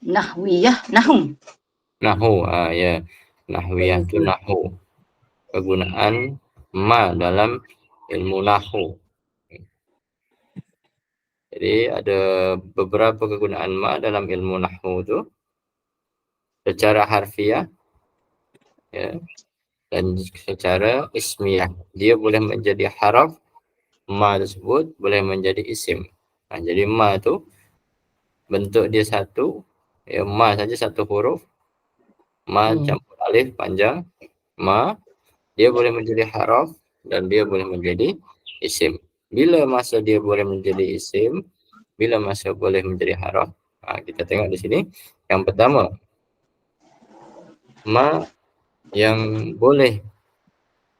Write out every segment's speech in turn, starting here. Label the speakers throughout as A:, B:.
A: Nahwiyah, nahu.
B: Nahu, ya. Nahwiyah itu nahu. Kegunaan ma dalam ilmu nahu. Jadi ada beberapa kegunaan ma dalam ilmu nahu itu secara harfiah, ya, dan secara ismiyah. Dia boleh menjadi haraf, ma tersebut boleh menjadi isim. Nah, jadi ma itu bentuk dia satu, ya, ma saja satu huruf, ma campur alif panjang, ma, dia boleh menjadi haraf dan dia boleh menjadi isim. Bila masa dia boleh menjadi isim, bila masa boleh menjadi haraf? Nah, kita tengok di sini. Yang pertama, ma yang boleh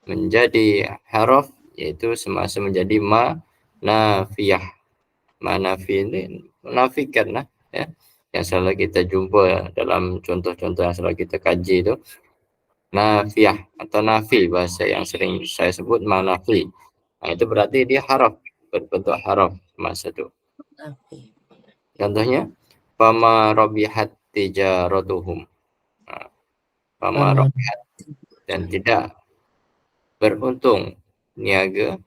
B: menjadi haraf yaitu semasa menjadi ma nafiyah. Ma nafi ini menafikan lah, ya. Yang selalu kita jumpa dalam contoh-contoh yang selalu kita kaji itu nafiyah atau nafi, bahasa yang sering saya sebut ma nafi. Nah, itu berarti dia haraf, berbentuk haraf masa itu. Contohnya fama rabihat tijaratuhum. Nah, fama rabihat, dan tidak beruntung niaga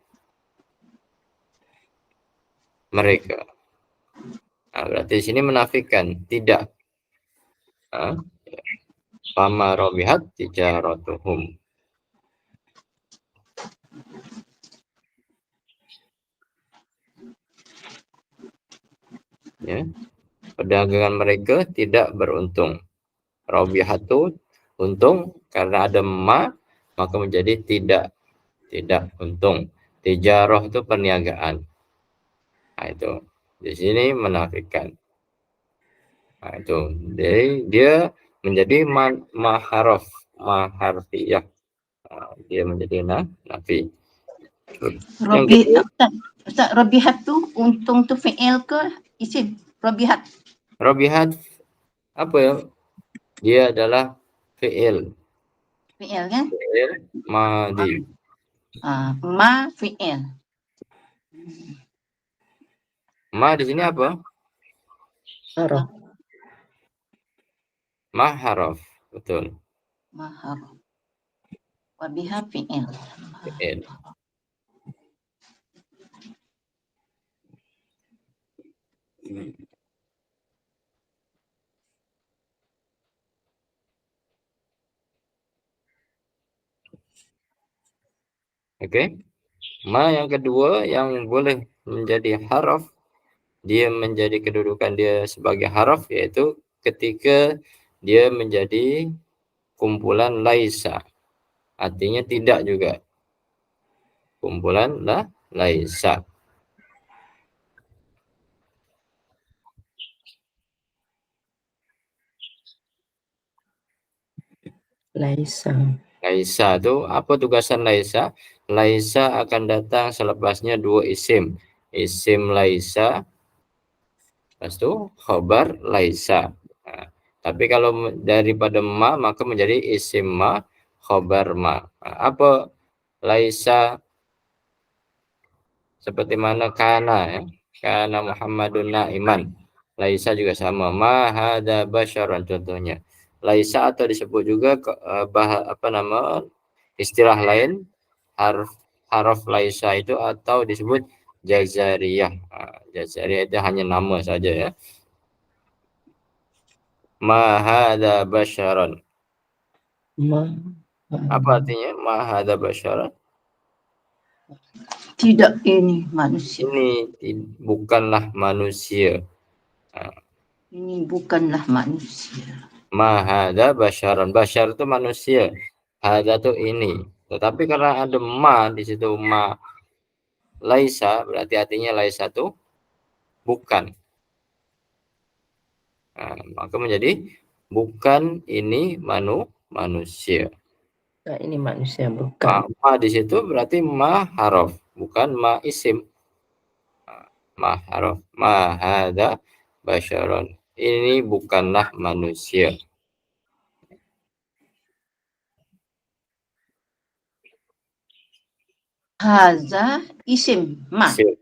B: mereka. Nah, berarti di sini menafikan tidak. Fama rabihat tijaratuhum. Ya, perdagangan mereka tidak beruntung. Rabihatu untung, karena ada ma maka menjadi tidak untung. Tijarah itu perniagaan. Nah, itu di sini menafikan. Nah, itu jadi dia menjadi maharaf, maharfiyah. Nah, dia menjadi nafi. Yang kedua,
A: Ustaz, rabihat tu untung tu fi'il ke isim? Rabihat.
B: rabihat apa ya? Dia adalah fi'il.
A: Fi'il kan?
B: Fi'il madhi.
A: Ma fi'il.
B: Ma di sini apa?
C: Haraf.
B: Maharaf, betul.
A: Maharaf. Wabiha fi'il.
B: Fi'il. Oke. Ma yang kedua yang boleh menjadi haraf, dia menjadi kedudukan dia sebagai haraf, yaitu ketika dia menjadi kumpulan laisa. Artinya tidak juga. Kumpulan laisa.
C: Laisa.
B: Laisa itu apa tugasan laisa? Laisa akan datang selepasnya dua isim. Isim laisa, lepas itu khobar laisa. Nah, tapi kalau daripada ma maka menjadi isim ma, khobar ma. Nah, apa laisa? Seperti mana kana, ya. Kana Muhammadun na'iman. Laisa juga sama. Ma hadza basyaran contohnya. Laisa atau disebut juga istilah lain harf laisa itu, atau disebut jazariyah. Jazariyah itu hanya nama saja, ya. Ma hadza basyaran. Apa artinya ma hadza basyaran?
A: Tidak ini manusia.
B: Ini bukanlah manusia.
A: Ini bukanlah manusia.
B: Ma hadza basyaran. Basyar itu manusia. Hadza itu ini. Tetapi karena ada ma di situ, ma laisa, berarti artinya laisa itu bukan. Nah, maka menjadi bukan ini manusia.
C: Nah, ini manusia bukan.
B: Ma di situ berarti ma haraf, bukan ma isim. Ma haraf. Ma hadza basyaran. Ini bukanlah manusia.
A: Haza isim ma.
B: Isim.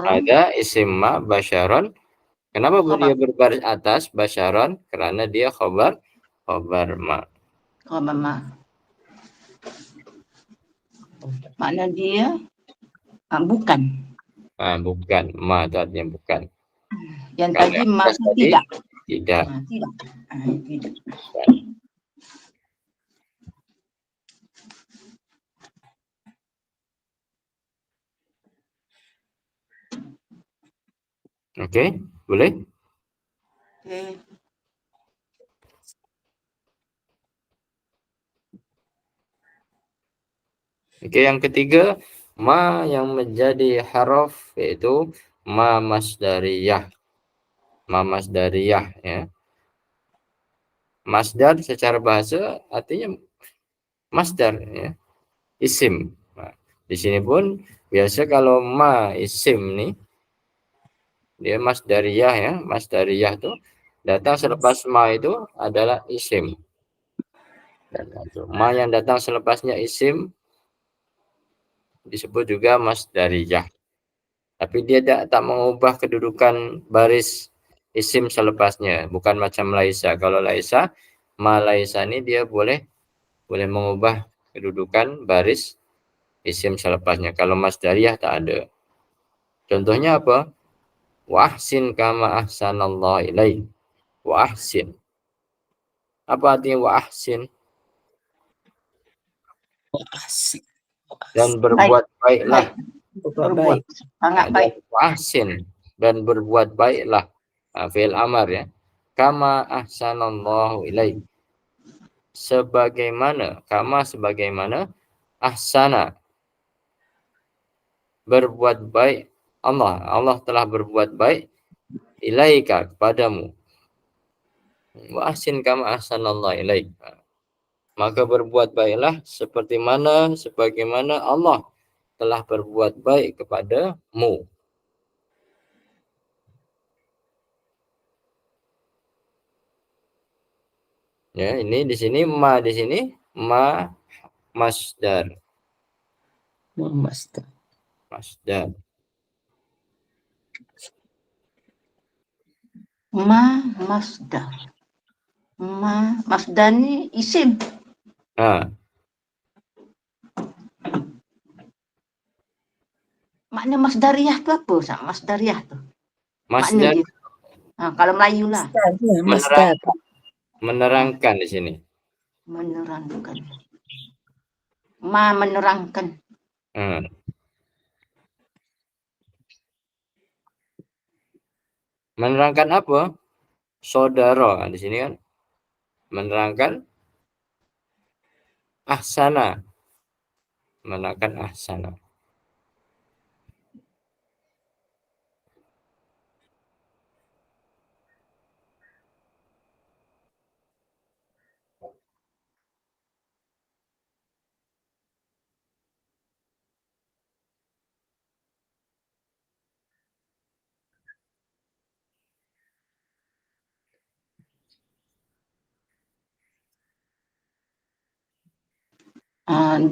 B: Ada isim ma basyaran, Kenapa
A: Khabar.
B: dia berbaris atas basyaron? Karena dia khobar ma.
A: Khabar ma. Makna dia bukan.
B: Bukan, ma itu artinya bukan.
A: Yang
B: Kalau
A: tadi
B: yang
A: ma
B: atas tadi,
A: tidak.
B: tidak.
A: Tidak. Tidak.
B: Oke, boleh?
A: Okey.
B: Oke, yang ketiga, ma yang menjadi haraf yaitu ma masdariyah. Ma masdariyah ya. Masdar secara bahasa artinya masdar ya, isim. Nah, di sini pun biasa kalau ma isim nih dia masdariyah ya. Masdariyah tuh datang selepas ma itu adalah isim. Dan ma yang datang selepasnya isim disebut juga masdariyah. Tapi dia tak mengubah kedudukan baris isim selepasnya, bukan macam laisa. Kalau laisa, ma laisa ini dia boleh mengubah kedudukan baris isim selepasnya. Kalau masdariyah tak ada. Contohnya apa? Wa ahsin kama ahsanallahu ilaik. Wa ahsin. Apa artinya wa ahsin?
C: Asik.
B: Dan berbuat baiklah.
C: Berbuat
A: Berbuat
C: baik.
A: sangat baik.
B: Wa ahsin dan berbuat baiklah. Fi'il amar ya. Kama ahsanallahu ilaik. Sebagaimana, kama sebagaimana ahsana berbuat baik Allah telah berbuat baik ilaika kepadamu. Wa ahsin kama ahsanallahu ilaik. Maka berbuat baiklah sebagaimana Allah telah berbuat baik kepadamu. Ya, ini di sini ma masdar.
C: Masdar.
B: Masdar.
A: Ma masdar. Ma masdar ni isim.
B: Nah,
A: Makna masdariyah tu apa? Masdariyah tu. Makna
B: masdar
A: dia. Kalau Melayu lah.
C: Masdar. Ya, masdar.
B: menerangkan di sini.
A: Menerangkan. Ma menerangkan.
B: Hmm. Menerangkan apa? Saudara di sini kan. Menerangkan ahsana. Menerangkan ahsana.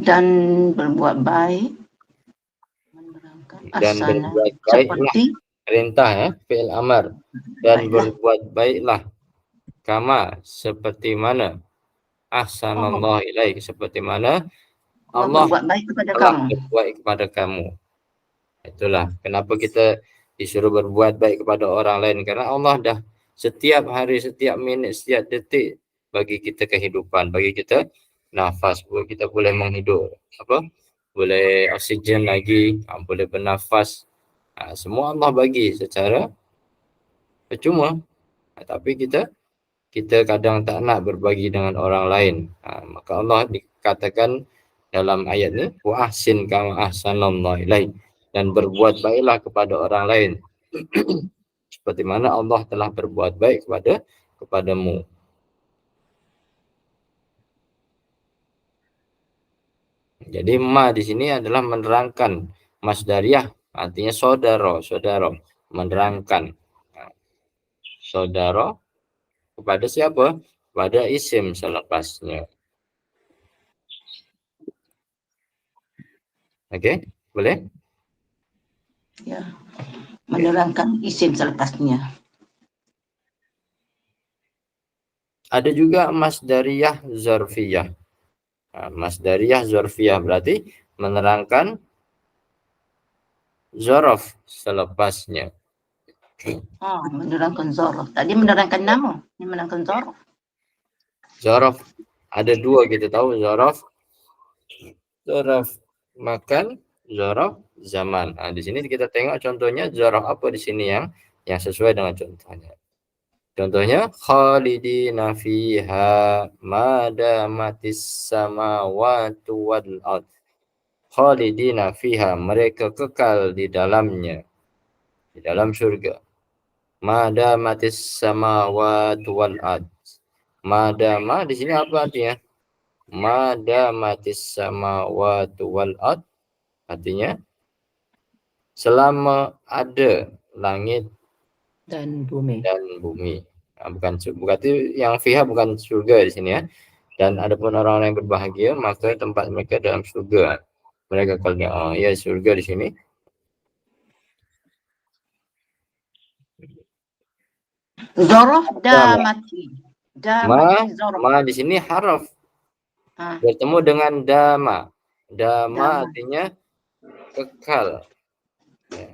A: Dan berbuat baik. Menerangkan
B: Dan
A: asana.
B: berbuat baiklah.
A: Seperti
B: Perintah ya, fi'il amar. Dan berbuat baiklah. Kama seperti mana ahsanallahu ilaik, seperti mana Allah
A: berbuat baik kepada
B: telah
A: kamu.
B: berbuat kepada kamu. Itulah kenapa kita disuruh berbuat baik kepada orang lain, karena Allah dah setiap hari, setiap minit, setiap detik bagi kita kehidupan, bagi kita nafas, kita boleh menghidup, boleh oksigen lagi, boleh bernafas, semua Allah bagi secara percuma. Tapi kita kadang tak nak berbagi dengan orang lain. Maka Allah dikatakan dalam ayat ni, wa ahsin kama ahsanallahu ilaik, dan berbuat baiklah kepada orang lain seperti mana Allah telah berbuat baik kepadamu. Jadi ma di sini adalah menerangkan, masdariyah artinya saudara, menerangkan. Saudara kepada siapa? Pada isim selepasnya. Oke, boleh?
A: Ya. Menerangkan isim selepasnya.
B: Ada juga masdariyah zarfiyah. Nah, masdariyah zarfiyah berarti menerangkan zorof selepasnya.
A: Oh, menerangkan zorof. Tadi menerangkan nama. Ini menerangkan zorof.
B: Zorof ada dua, kita tahu zorof makan, zorof zaman. Nah, di sini kita tengok contohnya zorof apa di sini yang sesuai dengan contohnya. Contohnya khalidina fiha madamatis samawati wal ard. Khalidina fiha, mereka kekal di dalamnya, di dalam surga. Madamatis samawati wal ard. Madama di sini apa artinya? Madamatis samawati wal ard artinya selama ada langit
C: Dan bumi.
B: dan bumi. Nah, berarti yang fiha bukan surga di sini ya. Dan adapun orang-orang yang berbahagia maka tempat mereka dalam surga. Mereka kalau ya surga di sini.
A: Zorof dah
B: Dama.
A: mati. Dah mati zorof.
B: Ma di sini haraf
A: Ah,
B: bertemu dengan dama. Dama
A: Dama.
B: artinya kekal. Ya.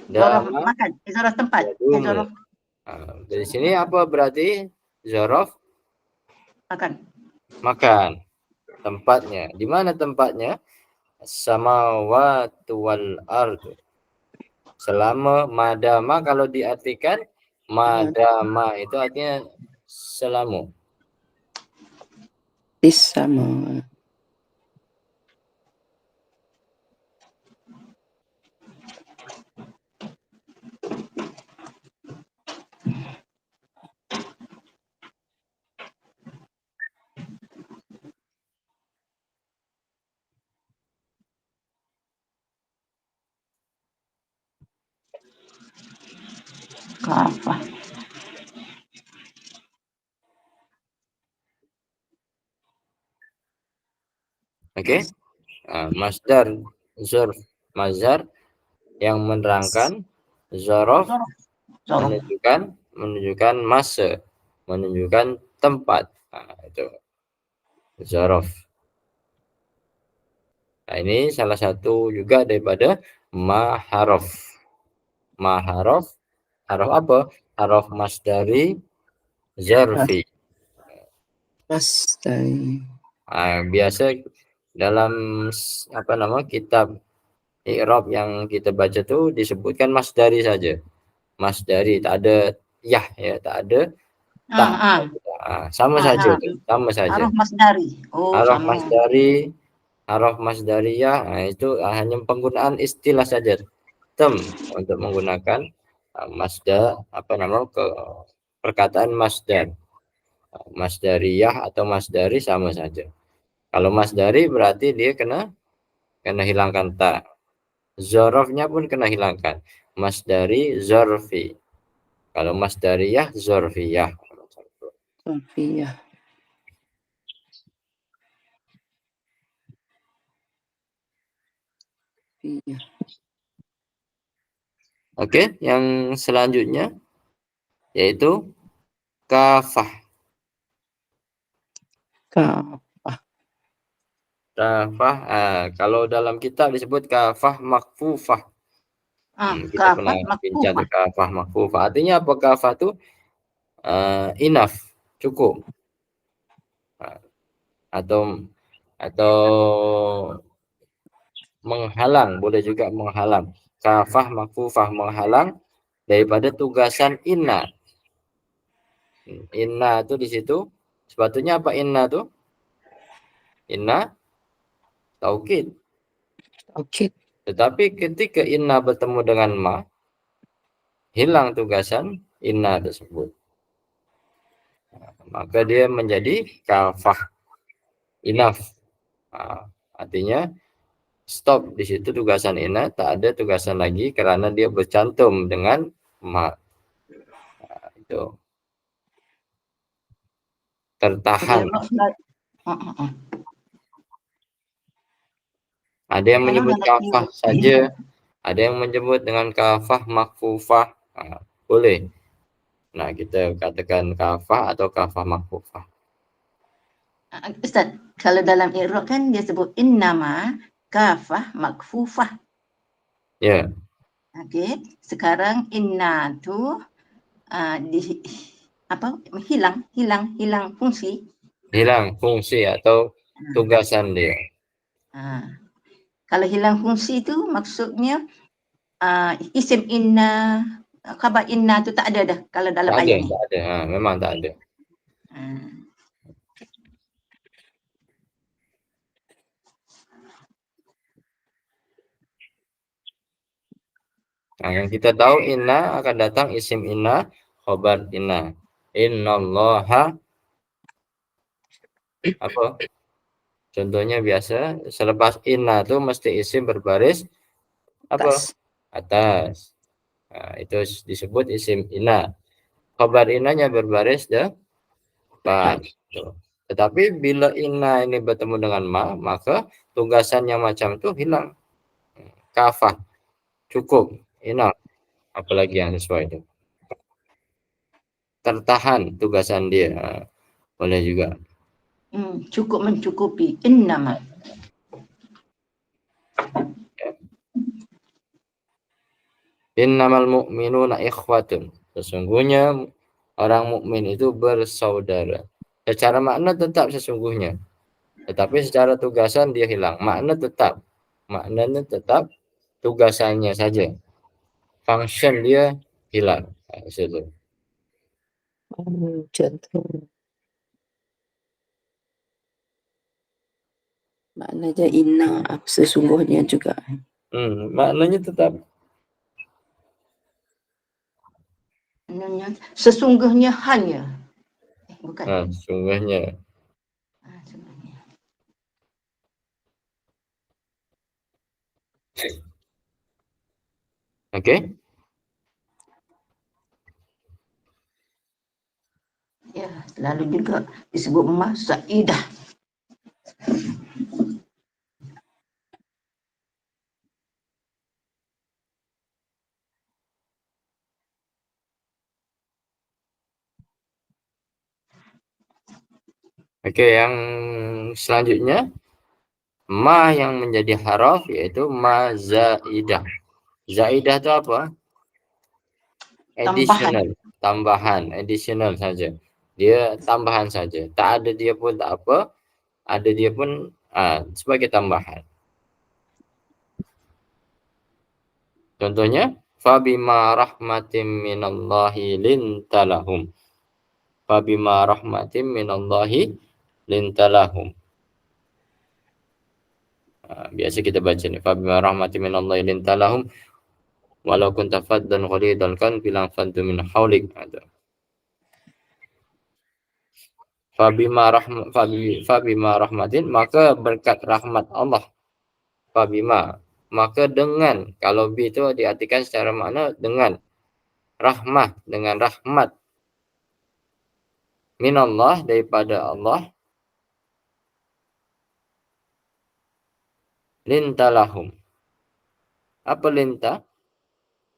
A: Zorof
B: Dama
A: makan. Zorof tempat.
B: yadumu.
A: Zorof
B: Dari sini apa berarti zorof?
A: makan.
B: Makan. Tempatnya. Di mana tempatnya? Samawati wal ardu. Selama madama kalau diartikan madama itu artinya selama.
C: Sama.
A: Apa?
B: Oke. Masdar zurf mazhar yang menerangkan zorof
A: Zorof.
B: menunjukkan masa, menunjukkan tempat. Itu zorof. Nah, ini salah satu juga daripada maharof. Maharof, harof apa? Harof masdari zarfi.
C: Masdari.
B: Biasa dalam kitab i'rab yang kita baca tuh disebutkan masdari saja. Masdari, tak ada ya, tak ada tak. Sama saja tuh, sama saja.
A: Harof masdari. Oh,
B: Harof
A: sama.
B: masdari, harof masdariyah, itu hanya penggunaan istilah saja. Untuk menggunakan masdar perkataan masdar. Masdariyah atau masdari sama saja. Kalau masdari berarti dia kena hilangkan ta. Zorofnya pun kena hilangkan. Masdari zorfi. Kalau masdariyah zorfiyah.
C: Sofia. Iya.
B: Oke, yang selanjutnya yaitu kafah. Kafah, kalau dalam kitab disebut kafah makfufah. Kita pernah bincang kafah makfufah. Artinya apa kafah itu? Enough, cukup. Atau menghalang, boleh juga menghalang. Kafah makfufah, menghalang daripada tugasan inna. Inna itu di situ sepatutnya apa inna tuh? Inna taukid.
C: Oke.
B: Tetapi ketika inna bertemu dengan ma, hilang tugasan inna tersebut. Maka dia menjadi kafah. Enough. Artinya stop di situ tugasan inna, tak ada tugasan lagi karena dia bercantum dengan ma. Itu tertahan. Ada yang menyebut kafah saja, ada yang menyebut dengan kafah makfufah. Boleh. Nah, kita katakan kafah atau kafah makhfufah.
A: Ustaz, kalau dalam i'rab kan dia sebut innama kafah makfufah.
B: Ya,
A: Okey, sekarang inna tu di apa hilang fungsi.
B: hilang fungsi atau tugasan dia.
A: Kalau hilang fungsi tu maksudnya isim inna, khabar inna tu tak ada dah kalau dalam
B: Tak ada,
A: ayat ni.
B: tak ada. Memang tak ada. Yang kita tahu inna akan datang isim inna, khabar inna. Innallaha apa? Contohnya biasa selepas inna tu mesti isim berbaris apa? Atas. Itu disebut isim inna. Khabar innanya berbaris depan. Tetapi bila inna ini bertemu dengan ma, maka tugasan yang macam itu hilang. Kafah. Cukup. Enough. Apalagi yang sesuai itu. Tertahan tugasan dia. Boleh juga.
A: Cukup mencukupi. Innama.
B: Innamal mu'minuna ikhwatun. Sesungguhnya orang mukmin itu bersaudara. Secara makna tetap sesungguhnya. Tetapi secara tugasan dia hilang. Makna tetap. Maknanya tetap, tugasannya saja. Function dia hilang. Situ.
C: Macam tu. Maknanya inna sesungguhnya juga.
B: Maknanya tetap.
A: Sesungguhnya hanya. Bukan.
B: Sesungguhnya.
A: Sesungguhnya.
B: Okey.
A: Ya, lalu juga disebut masaidah.
B: Okey, yang selanjutnya ma yang menjadi haraf yaitu ma zaidah. Zaidah itu apa? Additional, tambahan, additional saja. Dia tambahan saja. Tak ada dia pun tak apa. Ada dia pun sebagai tambahan. Contohnya, fabima rahmatim minallahi lintalahum. Fabima rahmatim minallahi lintalahum. Biasa kita baca ni, fabima rahmatim minallahi lintalahum walau kunta faddan ghalidal kan bilang faddu min haulik. Fabima rahmatin, maka berkat rahmat Allah. Fabima, maka dengan, kalau bi itu diartikan secara makna dengan rahmah, dengan rahmat minallah, daripada Allah, lintalahum. Apa linta?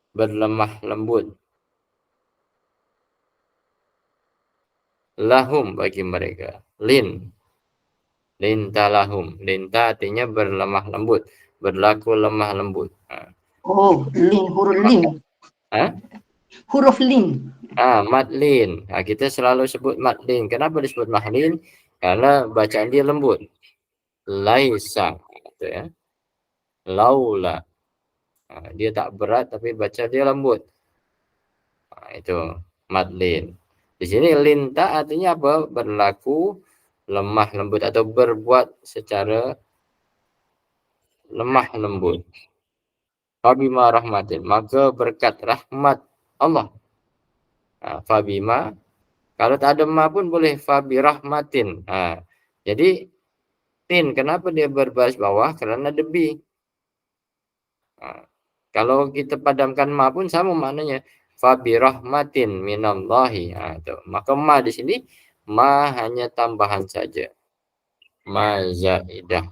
B: Berlemah lembut. Lahum, bagi mereka. Lintalahum. Linta artinya berlemah lembut, berlaku lemah lembut.
A: Huruf lin. Huruf lin.
B: Madlin. Kita selalu sebut madlin. Kenapa disebut mahlin? Karena bacaan dia lembut. Laisa. Gitu ya. Laula. Dia tak berat tapi baca dia lembut. Itu madlin. Di sini linta artinya apa? Berlaku lemah lembut atau berbuat secara lemah lembut. Fabima rahmatin. Maka berkat rahmat Allah. Fabima. Kalau tak ada ma pun boleh fabi rahmatin. Jadi tin, kenapa dia berbaris bawah? Kerana ada bi. Kalau kita padamkan ma pun sama maknanya. Fabi rahmatin minallahi. Maka ma di sini ma hanya tambahan saja. Ma zaidah.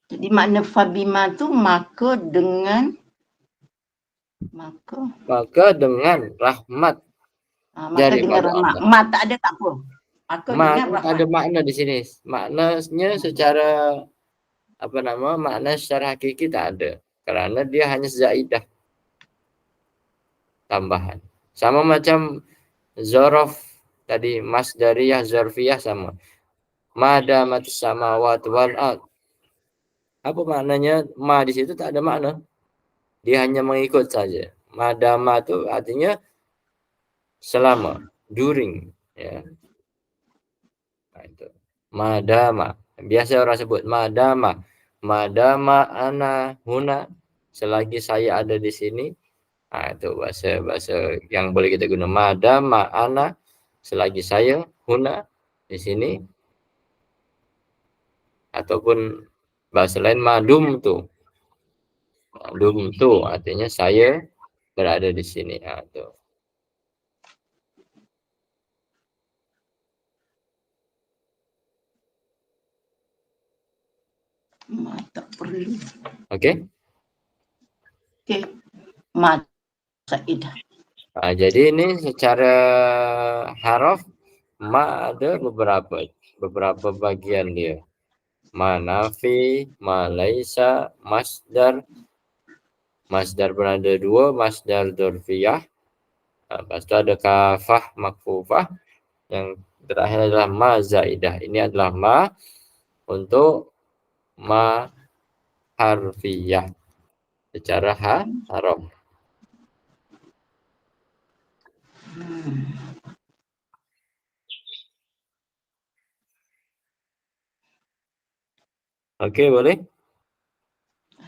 A: Jadi makna fabima tu maka dengan
B: rahmat
A: Maka
B: Dari
A: dengar
B: pada
A: mak.
B: Allah.
A: Mak tak ada tak apa. Maka
B: Ma
A: dengar
B: ada
A: Rahman.
B: makna di sini. Maknanya secara makna secara hakiki tak ada. Karena dia hanya zaidah, tambahan. Sama macam zorof tadi, masdariyah, zarfiyah sama. Madamat samawat wal ard. Apa maknanya? Ma di situ tak ada makna. Dia hanya mengikut saja. Madama itu artinya selama, during, ya. Nah, itu. Madama. Biasa orang sebut madama. Madama ana huna, selagi saya ada di sini. Nah, itu bahasa yang boleh kita guna. Madama ana, selagi saya huna di sini. Ataupun bahasa lain madum tu. Madum tu artinya saya berada di sini. Nah, itu.
A: Mak tak perlu.
B: Okey.
A: Okey. Mak Saidah.
B: Jadi ini secara haraf ma ada beberapa bagian dia. Ma nafi, ma laisa, masdar. Masdar pun ada 2, masdar dzarfiyah. Lepas tu ada kafah makfufah. Yang terakhir adalah ma zaidah. Ini adalah ma untuk ma harfiyah secara haraf. Okey, boleh?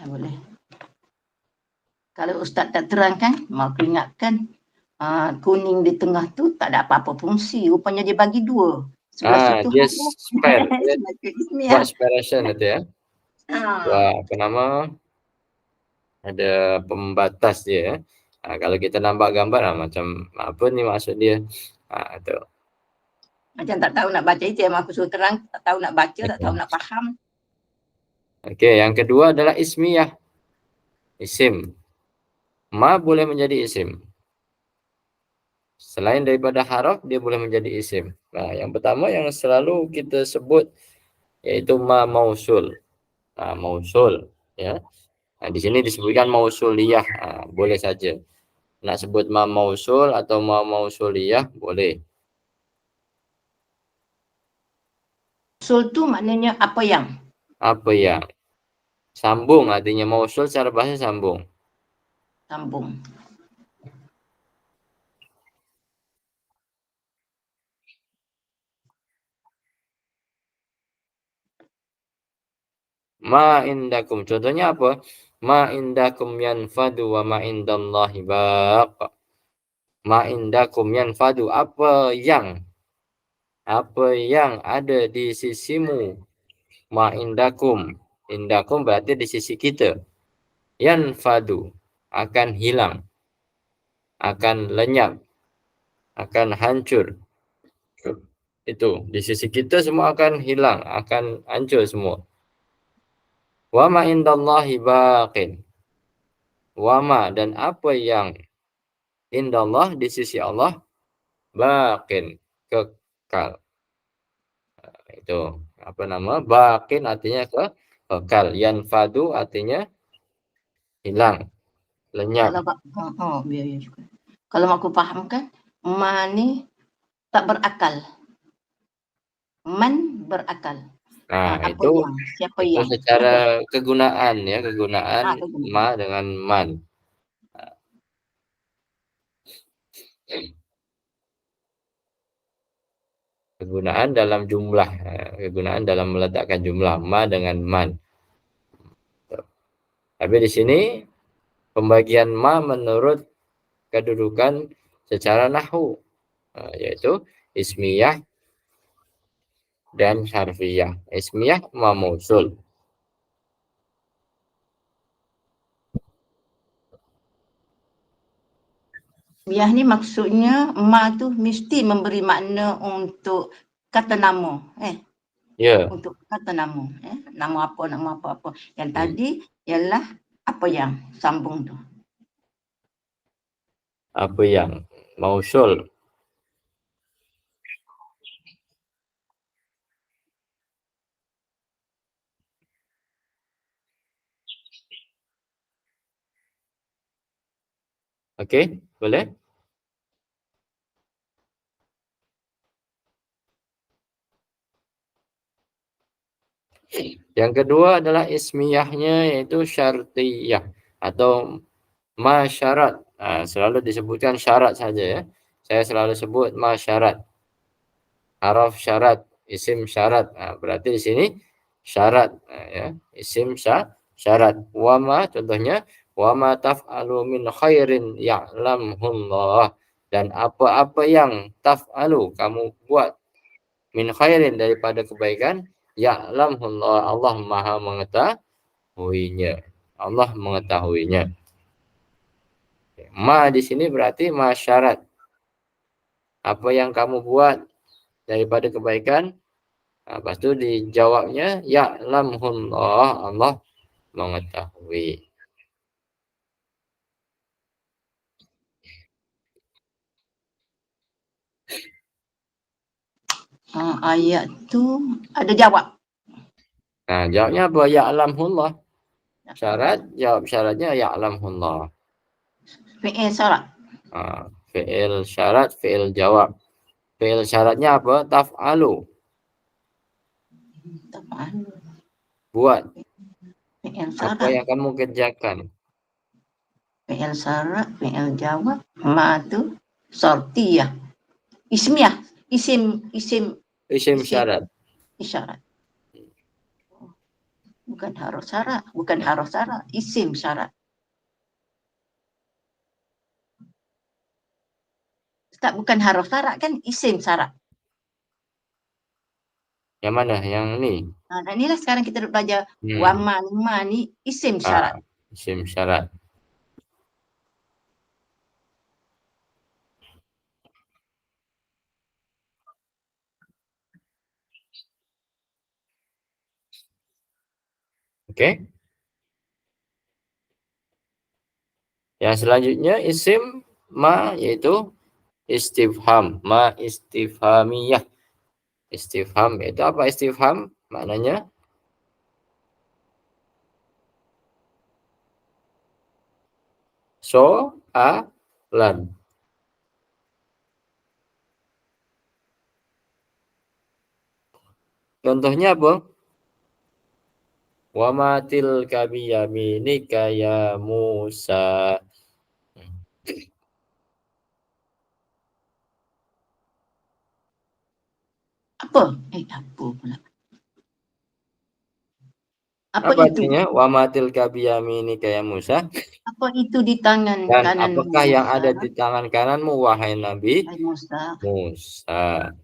A: Boleh. Kalau Ustaz tak terangkan, mau aku ingatkan kuning di tengah tu tak ada apa-apa fungsi. Rupanya dia bagi 2. Sebelah situ
B: Dia
A: harf,
B: spare.
A: sebelah situ
B: Buat
A: ismiyah.
B: sparation itu ya. Ada pembatas dia ya. Kalau kita nampak gambar macam apa ni maksud dia. Tu.
A: Macam tak tahu nak baca itu yang aku suruh terang, tak tahu nak baca, tak tahu nak faham.
B: Okey, yang kedua adalah ismiyah. Isim. Ma boleh menjadi isim. Selain daripada haraf, dia boleh menjadi isim. Yang pertama yang selalu kita sebut iaitu ma mausul. Mausul ya. Di sini disebutkan mausuliyah. Boleh saja. Nak sebut ma mausul atau ma mausuliyah boleh.
A: Mausul tu maknanya apa yang?
B: Apa yang? Sambung artinya mausul secara bahasa sambung.
A: Sambung.
B: Ma indakum. Contohnya apa? Ma indakum yanfadu wa ma indallahi baq. Ma indakum yanfadu. Apa yang ada di sisimu. Ma indakum. Indakum berarti di sisi kita. Yanfadu. Akan hilang. Akan lenyap. Akan hancur. Itu. Di sisi kita semua akan hilang. Akan hancur semua. Wa ma indallahi baqin. Wama dan apa yang indallah di sisi Allah baqin, kekal. Itu apa nama? Baqin artinya kekal. Yanfadu artinya hilang, lenyap.
A: Kalau aku fahamkan, ma ni tak berakal. Man berakal.
B: Itu
A: yang? Siapa
B: itu
A: yang?
B: secara kegunaan ya, kegunaan
A: kegunaan.
B: ma dengan man. Kegunaan dalam jumlah, kegunaan dalam meletakkan jumlah ma dengan man. Tapi di sini pembagian ma menurut kedudukan secara nahwu, yaitu ismiyah dan harfiyah. Ismiyah ma mausul.
A: Ismiyah ni maksudnya ma tu mesti memberi makna untuk kata nama.
B: Ya.
A: Untuk kata nama. Nama apa. Yang tadi ialah apa yang sambung tu.
B: Apa yang mausul. Okey, boleh? Yang kedua adalah ismiyahnya iaitu syartiyah atau masyarat. Selalu disebutkan syarat saja ya. Saya selalu sebut masyarat. Haraf syarat, isim syarat. Berarti di sini syarat ya, isim syarat. Wama contohnya wama taf'alu min khairin ya'lamhullah, dan apa-apa yang taf'alu kamu buat min khairin daripada kebaikan ya'lamhullah, Allah Maha mengetahuinya. Allah mengetahuinya. Ma di sini berarti masyarat. Apa yang kamu buat daripada kebaikan, lepas tu dijawabnya ya'lamhullah, Allah mengetahui.
A: Ayat tu ada jawab.
B: Jawabnya apa? Ya'lamhullah. Syarat, jawab syaratnya ya'lamhullah.
A: Fi'il syarat.
B: Fi'il syarat, fi'il jawab. Fi'il syaratnya apa? Taf'alu.
A: Taf'alu.
B: Buat.
A: Fi'il
B: Apa
A: syarat.
B: yang kamu kerjakan.
A: Fi'il syarat, fi'il jawab. Ma tu syartiyah. Ismiyah. Isim
B: Isim syarat.
A: isyarat. Bukan harus syarat. Bukan harus syarat. Isim syarat. Ustaz, bukan harus syarat kan? Isim syarat.
B: Yang mana? Yang ni?
A: Nah, inilah sekarang kita belajar wama ni isim syarat.
B: Isim syarat. Okey. Yang selanjutnya isim ma iaitu istifham. Ma istifhamiyah. Istifham itu apa istifham? Maknanya soalan. Contohnya apa? Wa ma tilka biyaminika ya Musa.
A: Apa? Apa pula? Apa itu?
B: Artinya? Wa ma tilka biyaminika ya Musa.
A: Apa itu di tangan
B: Dan
A: kanan
B: apakah yang
A: Musa?
B: ada di tangan kananmu wahai Nabi
A: Musa.
B: Musa?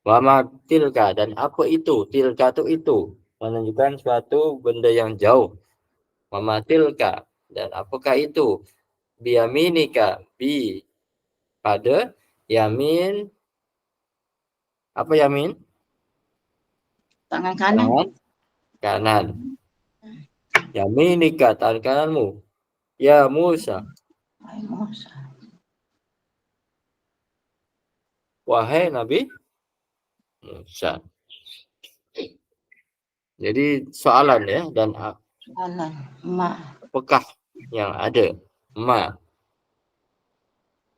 B: Wa ma tilka, dan apa itu? Tilka itu menunjukkan suatu benda yang jauh. Wa ma tilka, dan apakah itu? Biyaminika, bi pada yamin. Apa yamin?
A: Tangan kanan.
B: Tangan kanan. Yaminika, tangan kananmu. Ya Musa.
A: Musa.
B: Wahai Nabi Musa. Jadi soalan ya, dan
A: Soalan. Ma.
B: apakah yang ada? Ma.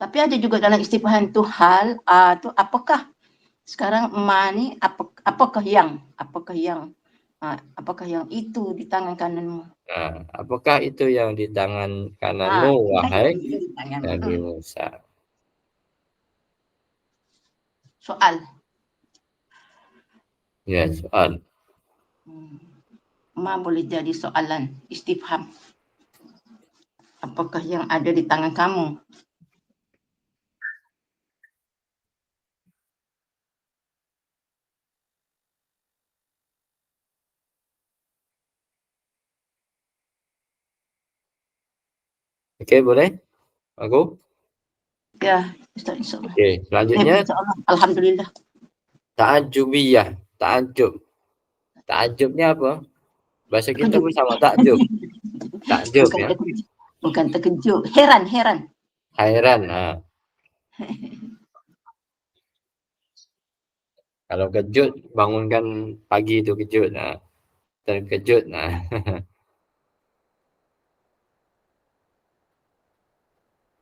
A: Tapi ada juga dalam istifham tu hal, tu apakah? Sekarang ma ni apakah yang itu di tangan kananmu?
B: Apakah itu yang di tangan kananmu wahai Nabi Musa?
A: Soal.
B: Ya, soal.
A: Ma boleh jadi soalan istifham. Apakah yang ada di tangan kamu?
B: Okey, boleh? Aku?
A: Ya, Ustaz, insyaAllah.
B: Okey, selanjutnya
A: InsyaAllah. Alhamdulillah.
B: ta'ajubiyah. Ta'ajub. Ta'ajubnya apa? Bahasa kita pun sama, takjub. Takjub ya.
A: Bukan terkejut. Heran.
B: Hairan. Kalau kejut, bangunkan pagi tu kejut. Terkejut.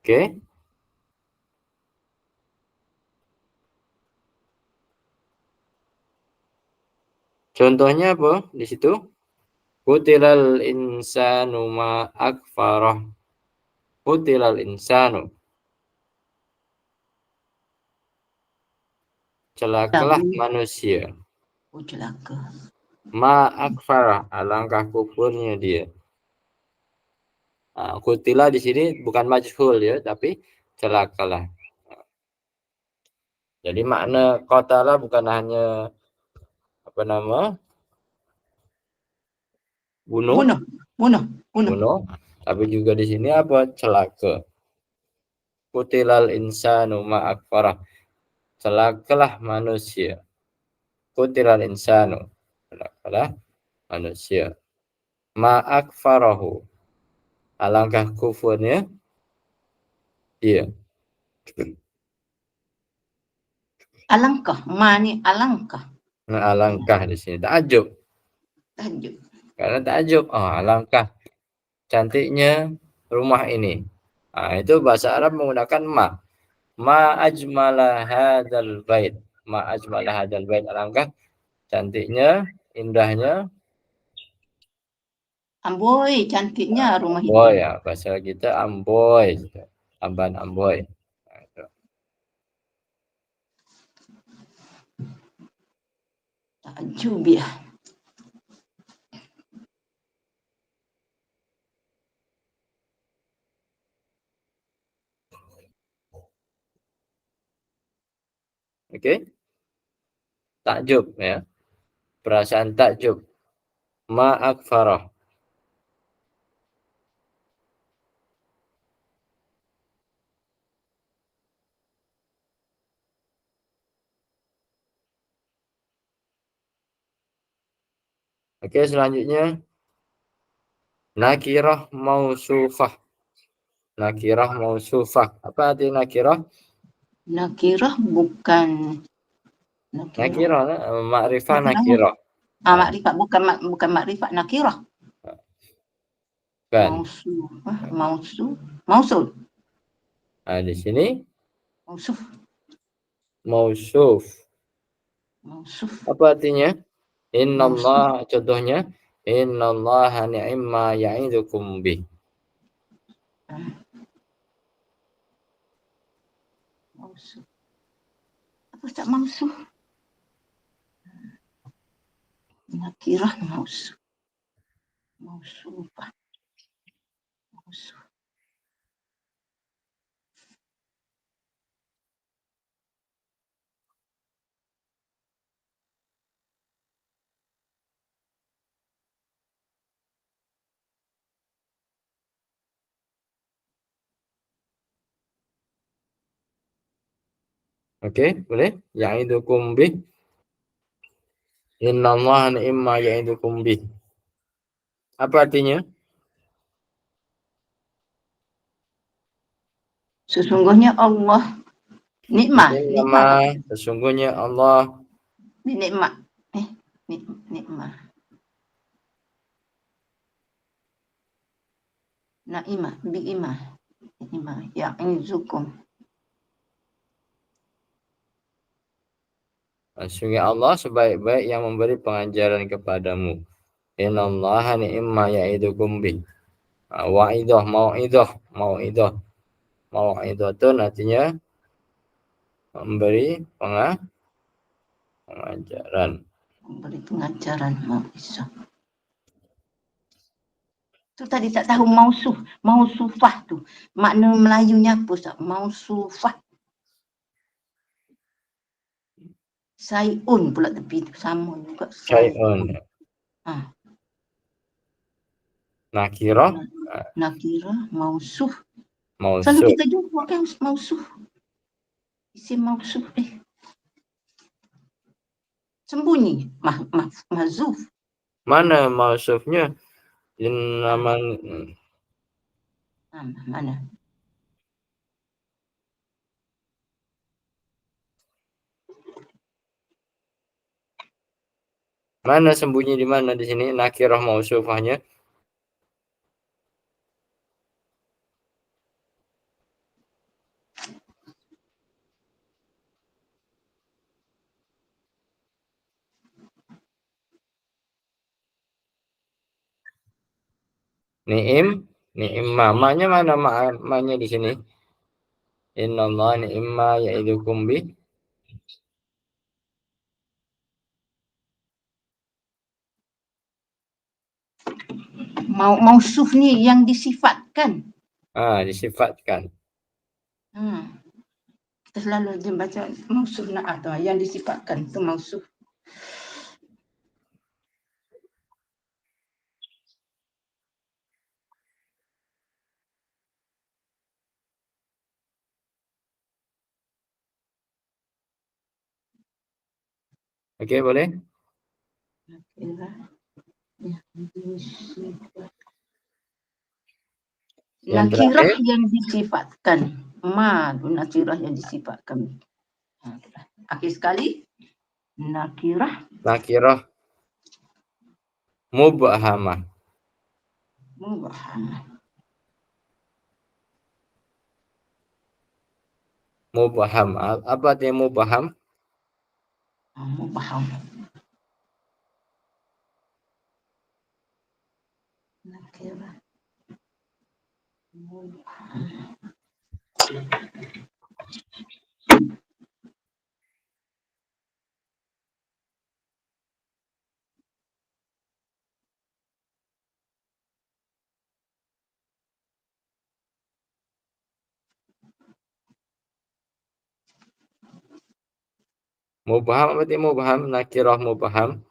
B: Oke. Contohnya apa di situ? Qutilal insanu ma akfarah. Qutilal insanu. Celakalah manusia.
A: Oh, celaka.
B: Ma akfarah, alangkah kufurnya dia. Kutila di sini bukan majhul ya, tapi celakalah. Jadi makna qatala bukan hanya apa nama? Bunuh,
A: Bunuh.
B: tapi juga di sini apa? Celaka. Qutilal insanu ma akfarah. Celakalah manusia. Qutilal insanu. Celakalah manusia. Ma akfarahu. Alangkah kufurnya dia.
A: Alangkah. Ma ni alangkah.
B: Nah, alangkah di sini takjub.
A: Tajuk.
B: Karena takjub. Alangkah cantiknya rumah ini. Itu bahasa Arab menggunakan ma. Ma ajmala hadzal bait. Ma ajmala hadzal bait. Alangkah cantiknya, indahnya.
A: Amboi, cantiknya rumah itu.
B: Boy ya, bahasa kita amboy. Amban amboy. Itu.
A: Takjub ya.
B: Oke. Takjub ya. Perasaan takjub. Ma akfarah. Oke, selanjutnya nakirah mausufah. Nakirah mausufah. Apa arti nakirah?
A: Nakirah bukan
B: Nakirah, makrifah nakirah.
A: makrifat bukan makrifat nakirah.
B: Kan.
A: Mausul.
B: Di sini
A: Mausuf.
B: mausuf. Apa artinya? Innallah, contohnya innallaha ni'ma ya'idukum bih.
A: Mausuf. Apa tak mausuf? Nakirah mausuf. Mausufah. Mausuf.
B: Oke, boleh? Ya'idukum bih. Innallaha ni'ma ya'idukum bih. Apa artinya?
A: Sesungguhnya Allah nikmat.
B: Sesungguhnya Allah
A: Nikmat. Nikmat. Naimah, bi'imah. Nikmat. Ya'izukum.
B: Sesungguhnya Allah sebaik-baik yang memberi pengajaran kepadamu. Innallaha ni'ma ya'idukum bih. Wa'idah, mau'idah. Mau'idatun artinya memberi pengajaran.
A: Memberi pengajaran. Bisa. Tu tadi tak tahu mausufah tu. Makna Melayunya apa Ustaz? Mausufah. Sayun pula tepi tu sama juga.
B: Syai'un. Nakirah.
A: Nakirah, mausuf.
B: Mausuf.
A: Selalu kita jumpa kan mausuf. Isim mausuf sembunyi. Mahzuf.
B: Mana mausufnya? Nama
A: Mana?
B: Mana sembunyi di mana di sini nakirah mausufahnya? ni'imma. Ma-nya mana ma-nya di sini? Innallaha ni'imma ya'idukum bih.
A: Mausuf ni yang disifatkan.
B: Disifatkan.
A: Kita selalu je baca mausuf na'at tu, yang disifatkan tu mausuf.
B: Okey, boleh? Yang
A: Nakirah
B: terakhir,
A: yang disifatkan. Nakirah yang disifatkan. Akhir sekali. Nakirah
B: nakirah mubhamah.
A: mubhamah.
B: Mubham. Apa artinya mubham?
A: Mubham. Nakirah mubham.
B: Mubham apa artinya mubham? Nakirah mubham.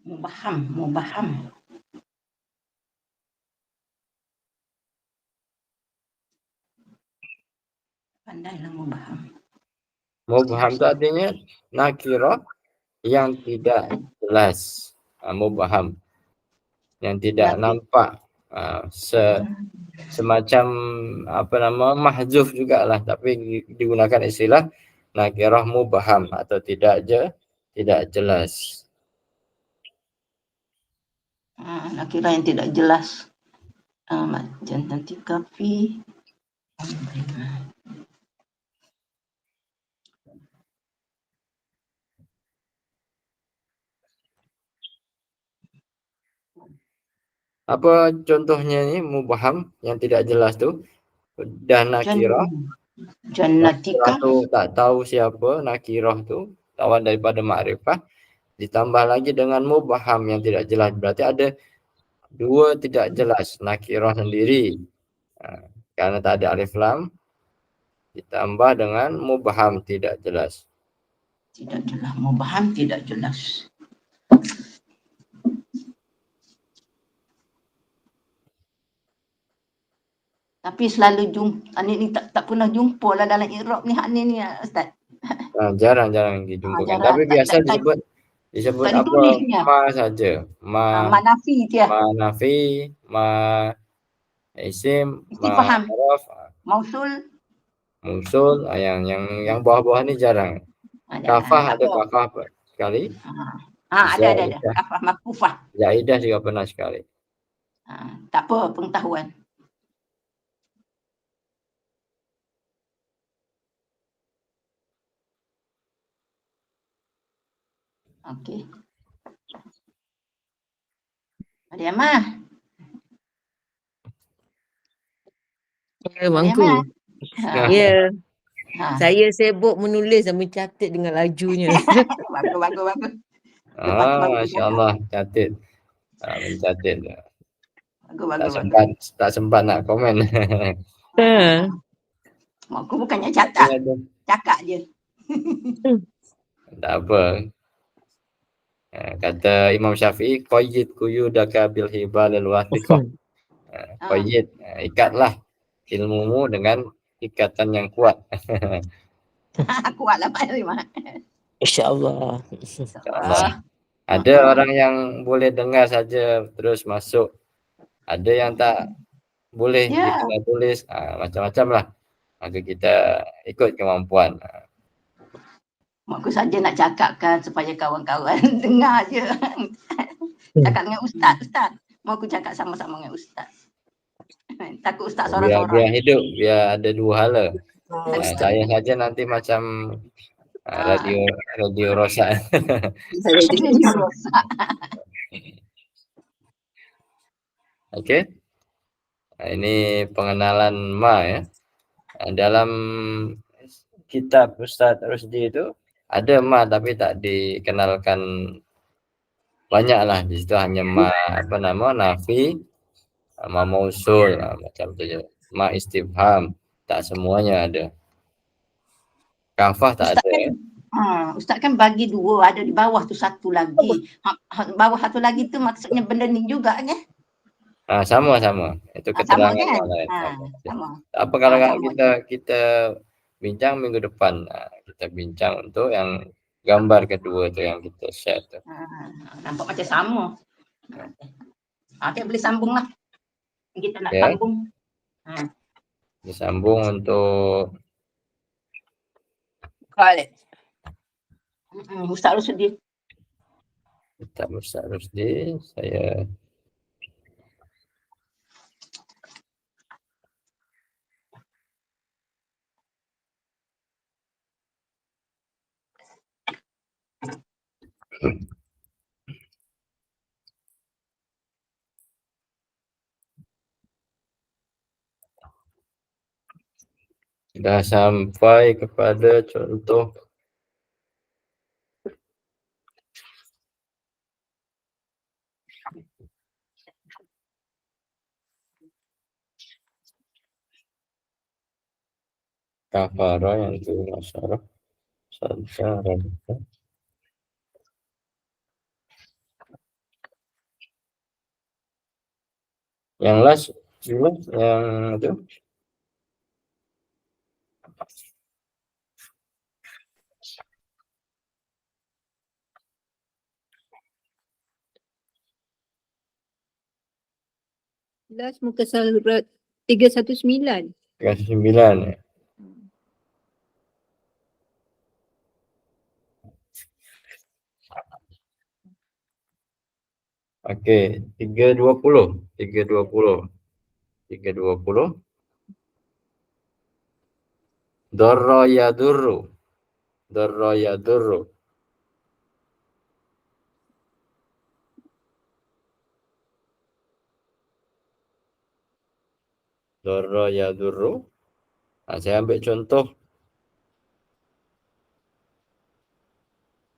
A: Mubham. Pandailah mubham.
B: Mubham itu artinya nakirah yang tidak jelas. Mubham. Yang tidak nampak. Semacam mahzuf jugalah, tapi digunakan istilah nakirah mubham atau tidak jelas.
A: Nakirah yang tidak jelas. Macam nanti kafi.
B: Apa contohnya ni mubham yang tidak jelas tu? Dah nakirah.
A: Jannatika.
B: Nakirah tu tak tahu siapa, nakirah tu lawan daripada makrifah, ditambah lagi dengan mubham yang tidak jelas. Berarti ada dua tidak jelas, nakirah sendiri. Karena tak ada alif lam, ditambah dengan mubham tidak jelas.
A: Tidak jelas. Mubham tidak jelas. Tapi selalu jumpa, ni tak pernah jumpa lah dalam i'rab ni, hak ni Ustaz.
B: Jarang dijumpakan.
A: Jarang.
B: Tapi biasa disebut
A: tak
B: apa?
A: ditulisnya.
B: Ma saja.
A: Ma nafi dia.
B: Ma nafi, ma isim, ma
A: Istifham.
B: haraf,
A: Mausul.
B: mausul. Yang bawah-bawah ni jarang. Kafah ada kafah sekali.
A: Ada. Kafah makufah.
B: Zaidah juga pernah sekali.
A: Tak apa, pengetahuan. Okey. Mariamah.
D: Ya, Mangku. Ya. Saya sibuk menulis dan mencatat dengan lajunya.
A: Bagus.
B: Masya-Allah, catat. Mencatat.
A: Bagus.
B: Tak sempat nak komen.
A: Aku bukannya cakap je.
B: Tak apa. Kata Imam Syafi'i, qayyid quyudaka bil hibalil wathiqah. Qayyid, ikatlah ilmumu dengan ikatan yang kuat.
A: Kuatlah Pak Rimah.
D: Insya-Allah.
B: Ada orang yang boleh dengar saja terus masuk. Ada yang tak boleh kita tulis, macam-macam lah. Maka kita ikut kemampuan.
A: Aku saja nak cakapkan supaya kawan-kawan dengar je. cakap dengan Ustaz. Ustaz, mau aku cakap sama-sama dengan Ustaz. Takut Ustaz
B: Biar
A: sorang-sorang.
B: hidup, biar ada dua hala.
C: Oh,
B: Nah,
C: Ustaz.
B: saya saja nanti macam radio rosak.
C: Saya juga.
A: Dia rosak.
B: Okey. Ini pengenalan ma ya. Dalam kitab Ustaz Rusdi itu ada ma tapi tak dikenalkan banyaklah. Di situ hanya ma nafi, ma mausul macam tu je. Ma istifham, tak semuanya ada. Kafah tak
A: Ustaz
B: ada.
A: Ustaz kan bagi dua, ada di bawah tu satu lagi. Bawah satu lagi tu maksudnya benda ni juga kan?
B: Sama. Itu
A: Sama
B: keterangan
A: kan?
B: lain.
A: Sama.
B: Apa kalau
A: Sama.
B: kita bincang minggu depan. Kita bincang untuk yang gambar kedua tu yang kita share tu.
A: Nampak macam sama. Okey, boleh sambung lah. Kita nak
B: Okay.
A: sambung.
B: Disambung untuk
C: Khalid.
A: Ustaz Rusdi.
B: kitab Ustaz Rusdi. Saya dah sampai kepada contoh kafara yang itu masyarakat saja. Yang last yang itu
E: Last muka surat 319.
B: 39 ya. Okey, 320. Darra yadurru. Darra yadurru. Darra yadurru. Saya ambil contoh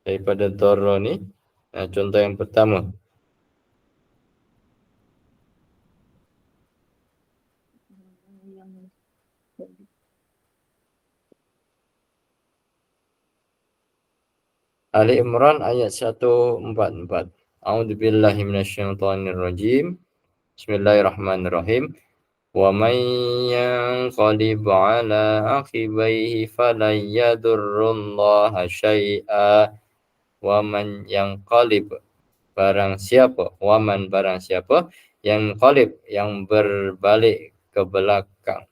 B: daripada darra ni. Contoh yang pertama. Ali Imran ayat 144. A'udzubillahi minasyaitonirrajim. Bismillahirrahmanirrahim. Wa may yanqalib ala aqibaihi falan yadurrullaha syai'a. Wa man yanqalib barang siapa, waman barang siapa yang qalib yang berbalik ke belakang,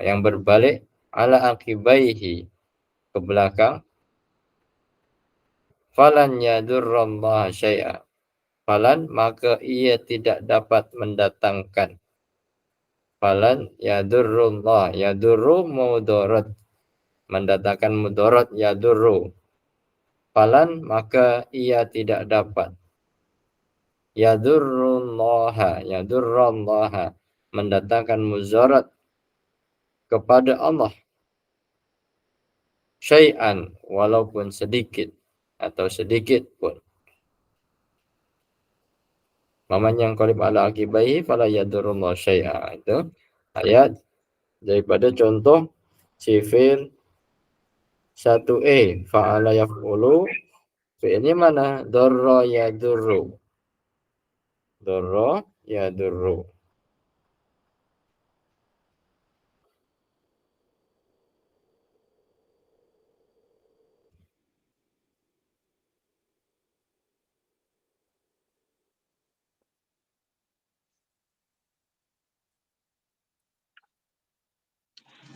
B: yang berbalik ala aqibaihi ke belakang, falan yadurrallaha syai'a. Falan maka ia tidak dapat mendatangkan. Falan yadurrullah, yadurru mudarat, mendatangkan mudarat yadurru. Falan maka ia tidak dapat. Yadurrullaha, yadurrallaha, mendatangkan mudarat kepada Allah. Syai'an, walaupun sedikit atau sedikit pun. Maman yang qalib ala akibaihi fala yadurrullah syai'a. Itu ayat daripada contoh sifil 1a. Fa'ala yaf'ulu. Fi'ilnya mana? Darra yadurru. Darra yadurru.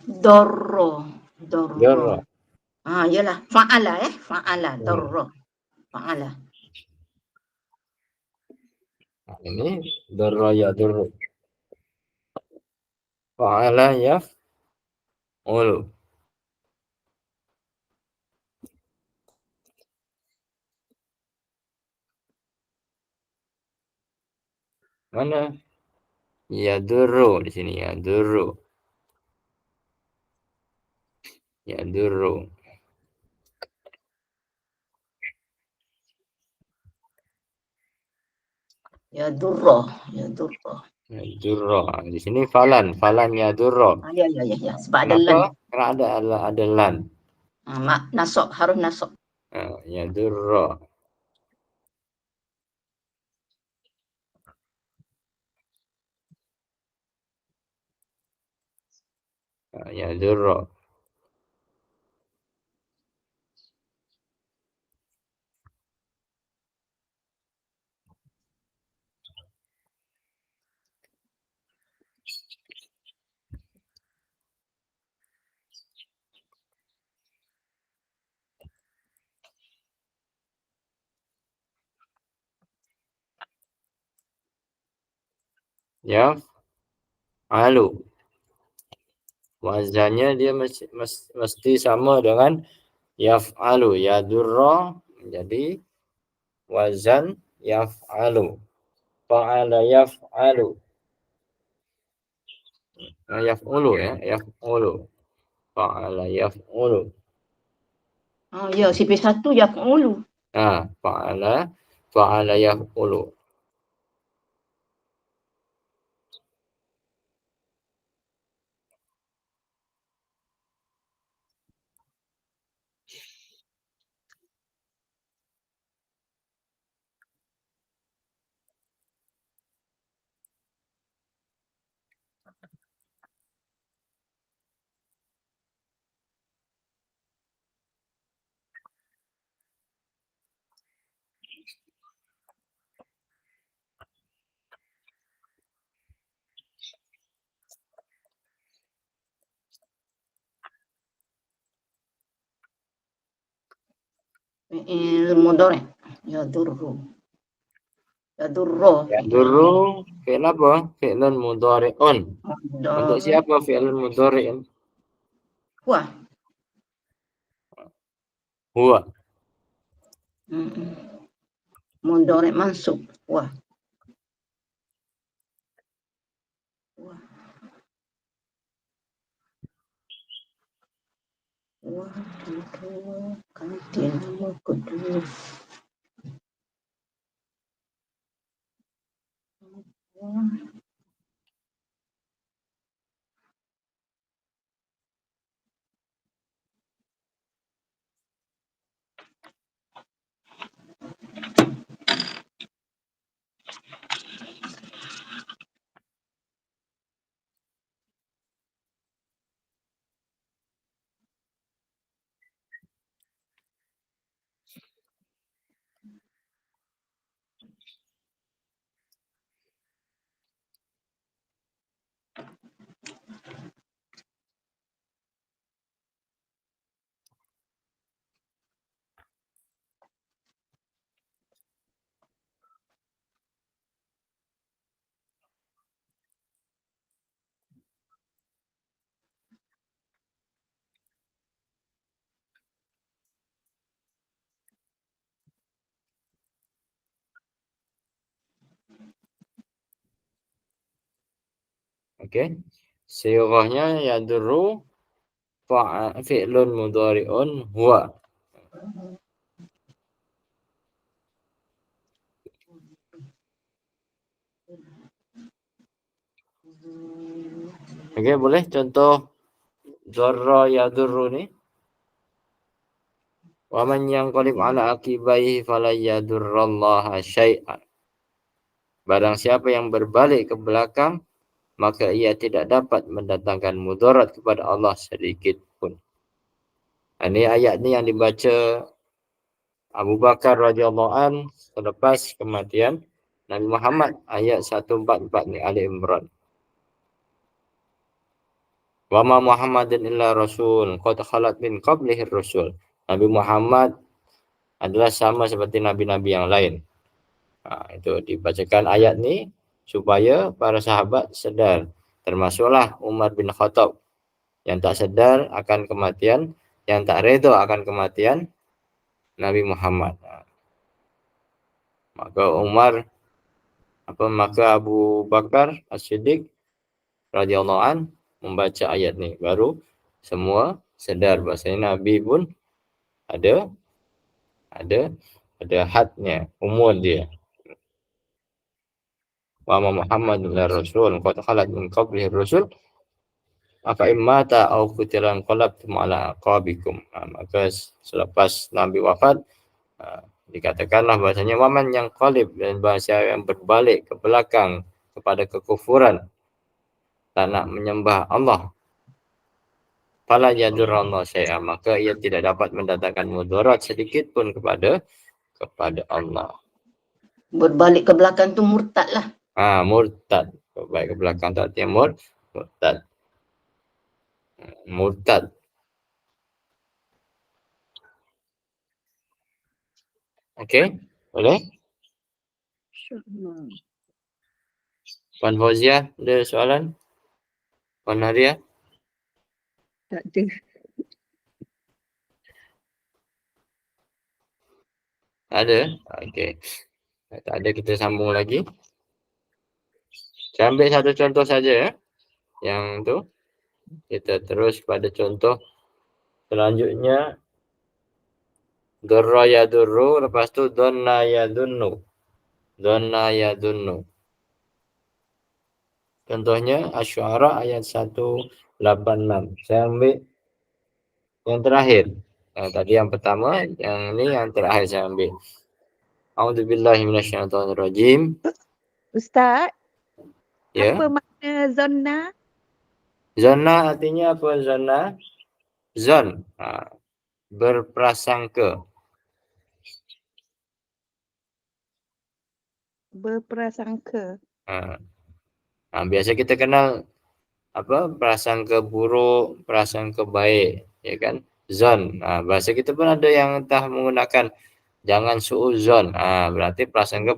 A: Dorro.
B: Darra.
A: Yalah. Fa'ala. Fa'ala. Dorro. Fa'ala.
B: Ini darra yadurru. Fa'ala yaf'ulu. Mana? Yadurru di sini, yadurru. Yadurru.
A: Yadurra. Yadurra.
B: Yadurra. Di sini falan yadurra.
A: Ya, ya, ya, ya. Sebab ada lan.
B: Kenapa? Karena ada lan.
A: Nasok, harus nasok.
B: Yadurra. Yadurra. Yaf'alu. Wazannya dia mesti sama dengan yaf'alu. Yadurra jadi wazan yaf'alu. Fa'ala yaf'alu. Yaf'ulu ya, yaf'ulu. Fa'ala yaf'ulu.
A: Ya, CP1 yaf'ulu.
B: Fa'ala yaf'ulu.
A: Mudhari. Yadurru. Yadurra.
B: Yadurru fi'il apa? Fi'lun mudhari'un. Untuk siapa fi'lun mudhari'un?
A: Wah.
B: Huwa.
A: Mudhari mansub. Wah. Wah, ganti nama kedua.
B: Oke. Sighahnya yadurru fi'lun mudhari'un huwa. Oke, boleh contoh dzarra yadurru nih. Wa man yanqalib ala aqibaihi fala yadurrallaha syai'an. Barang siapa yang berbalik ke belakang, maka ia tidak dapat mendatangkan mudarat kepada Allah sedikit pun. Ini ayat ni yang dibaca Abu Bakar radhiyallahu an selepas kematian Nabi Muhammad, ayat 144 ni Ali Imran. Wa ma Muhammadin illa rasul qad khalat min qablihi rasul. Nabi Muhammad adalah sama seperti nabi-nabi yang lain. Itu dibacakan ayat ni supaya para sahabat sedar. Termasuklah Umar bin Khattab yang tak sedar akan kematian, yang tak redha akan kematian Nabi Muhammad. Maka Abu Bakar As-Siddiq radhiyallahu an membaca ayat ni, baru semua sedar bahasanya Nabi pun ada hadnya, umur dia. Wa Muhammadun rasul qad khalat min qablihi rusul afa immata aw qutilan qalabtum ala aqabikum. Maka selepas Nabi wafat, dikatakanlah bahasanya waman yang qalib, dan bahasa yang berbalik ke belakang kepada kekufuran, tak nak menyembah Allah, fala yadurrallahu syai'a, maka ia tidak dapat mendatangkan mudarat sedikit pun kepada Allah.
A: Berbalik ke belakang tu murtad lah.
B: Murtad. Berbalik ke belakang tu artinya murtad. Murtad. Okey, boleh?
E: InsyaAllah.
B: Puan Fauzia, ada soalan? Puan Nadia?
E: Tak ada.
B: Ada? Okey. Tak ada, kita sambung lagi. Saya ambil satu contoh saja. Yang tu. Kita terus pada contoh selanjutnya. Durra yadurru, lepas tu donna yadunnu. Donna yadunnu. Contohnya Asy-Syu'ara ayat 186. Saya ambil yang terakhir. Tadi yang pertama, yang ni yang terakhir saya ambil. A'udzubillahi minasyaitonirrajim.
F: Ustaz,
B: Ya.
F: apa makna zonna?
B: Zona artinya apa zona? Zon. Berprasangka.
F: Berprasangka.
B: Biasa kita kenal prasangka buruk, prasangka baik, ya kan? Zon. Bahasa kita pun ada yang entah menggunakan jangan suuzon. Berarti prasangka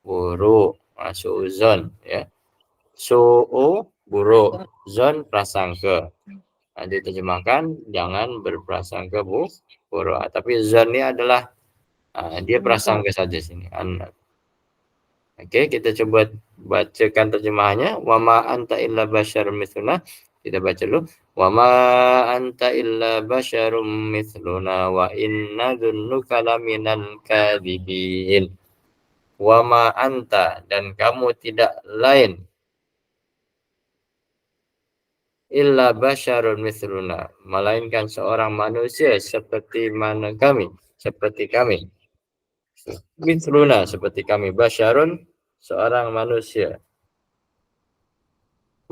B: buruk. Suuzon, ya. Su'u buruk, zon prasangka. Diterjemahkan jangan berprasangka buruk. Tapi zon ni adalah dia prasangka saja sini. Okey, kita cuba bacakan terjemahannya. Wa ma anta illa basyarum mithluna. Kita baca dulu. Wa ma anta illa basyarum mithluna wa inna dzunnuka laminal kadhibin. Wa ma anta, dan kamu tidak lain, illa basyarun mithluna, melainkan seorang manusia seperti kami. Mithluna, seperti kami. Basyarun, seorang manusia.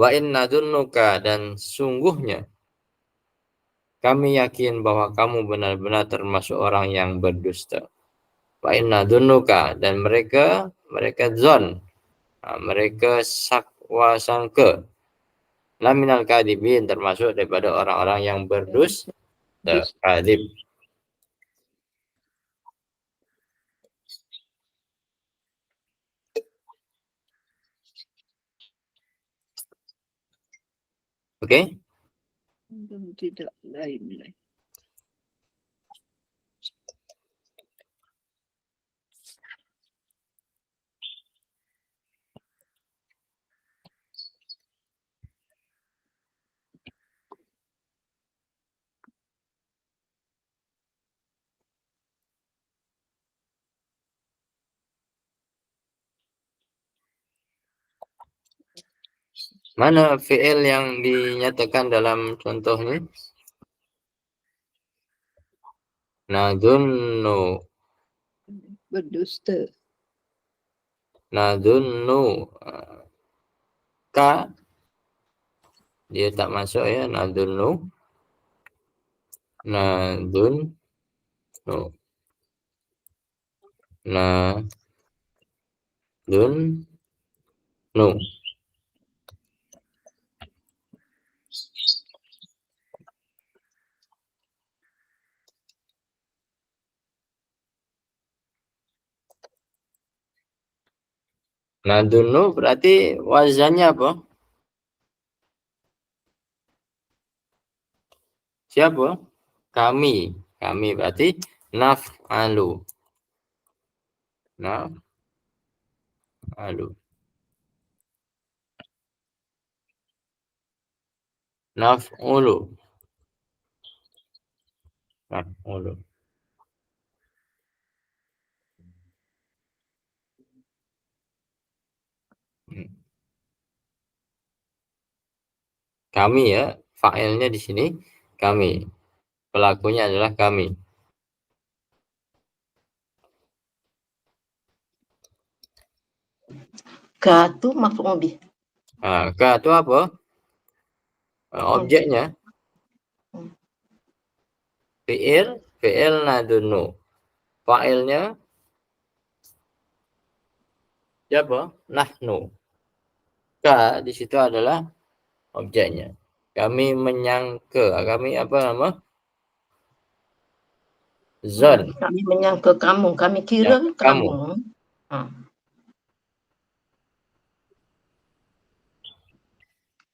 B: Wa inna dzunnuka, dan sungguhnya kami yakin bahwa kamu benar-benar termasuk orang yang berdusta. Wa inna dzunnuka, dan mereka zon, mereka sangka, laminal kadibin, termasuk daripada orang-orang yang berdusta. Kadib. Okey?
E: Tidak lain.
B: Mana fi'il yang dinyatakan dalam contoh ni? Nadunnu.
E: Berdusta.
B: Nadunnu. Ka. Dia tak masuk, ya. Nadunnu. Nadunnu. Nadunnu. Nadunu berarti wazannya apa? Siapa? Kami. Kami berarti naf'alu. Naf'alu. Naf'ulu. Naf'ulu. Kami ya, fa'ilnya di sini kami. Pelakunya adalah kami.
A: Ka tu maf'ul bih.
B: Ka itu apa? Objeknya. Fi'il nadunu. Fa'ilnya siapa? Nahnu. Ka di situ adalah objeknya. Kami menyangka. Kami apa nama? Zon.
A: Kami menyangka kamu. Kami kira
B: Ya,
A: kamu.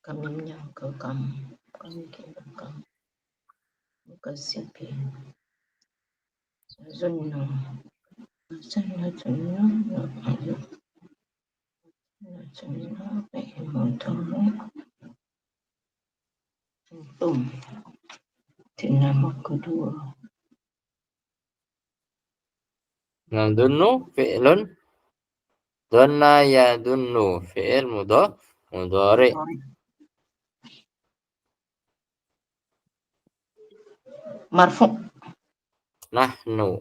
A: Kami menyangka kamu. Kami kira kamu. Mukazibin. Zunnu. Zunnu. Untung. Itu nama kedua.
B: Nadunu fi'lun. Dhanna yadunnu. Fi'il mudhari.
A: Marfu.
B: Nahnu.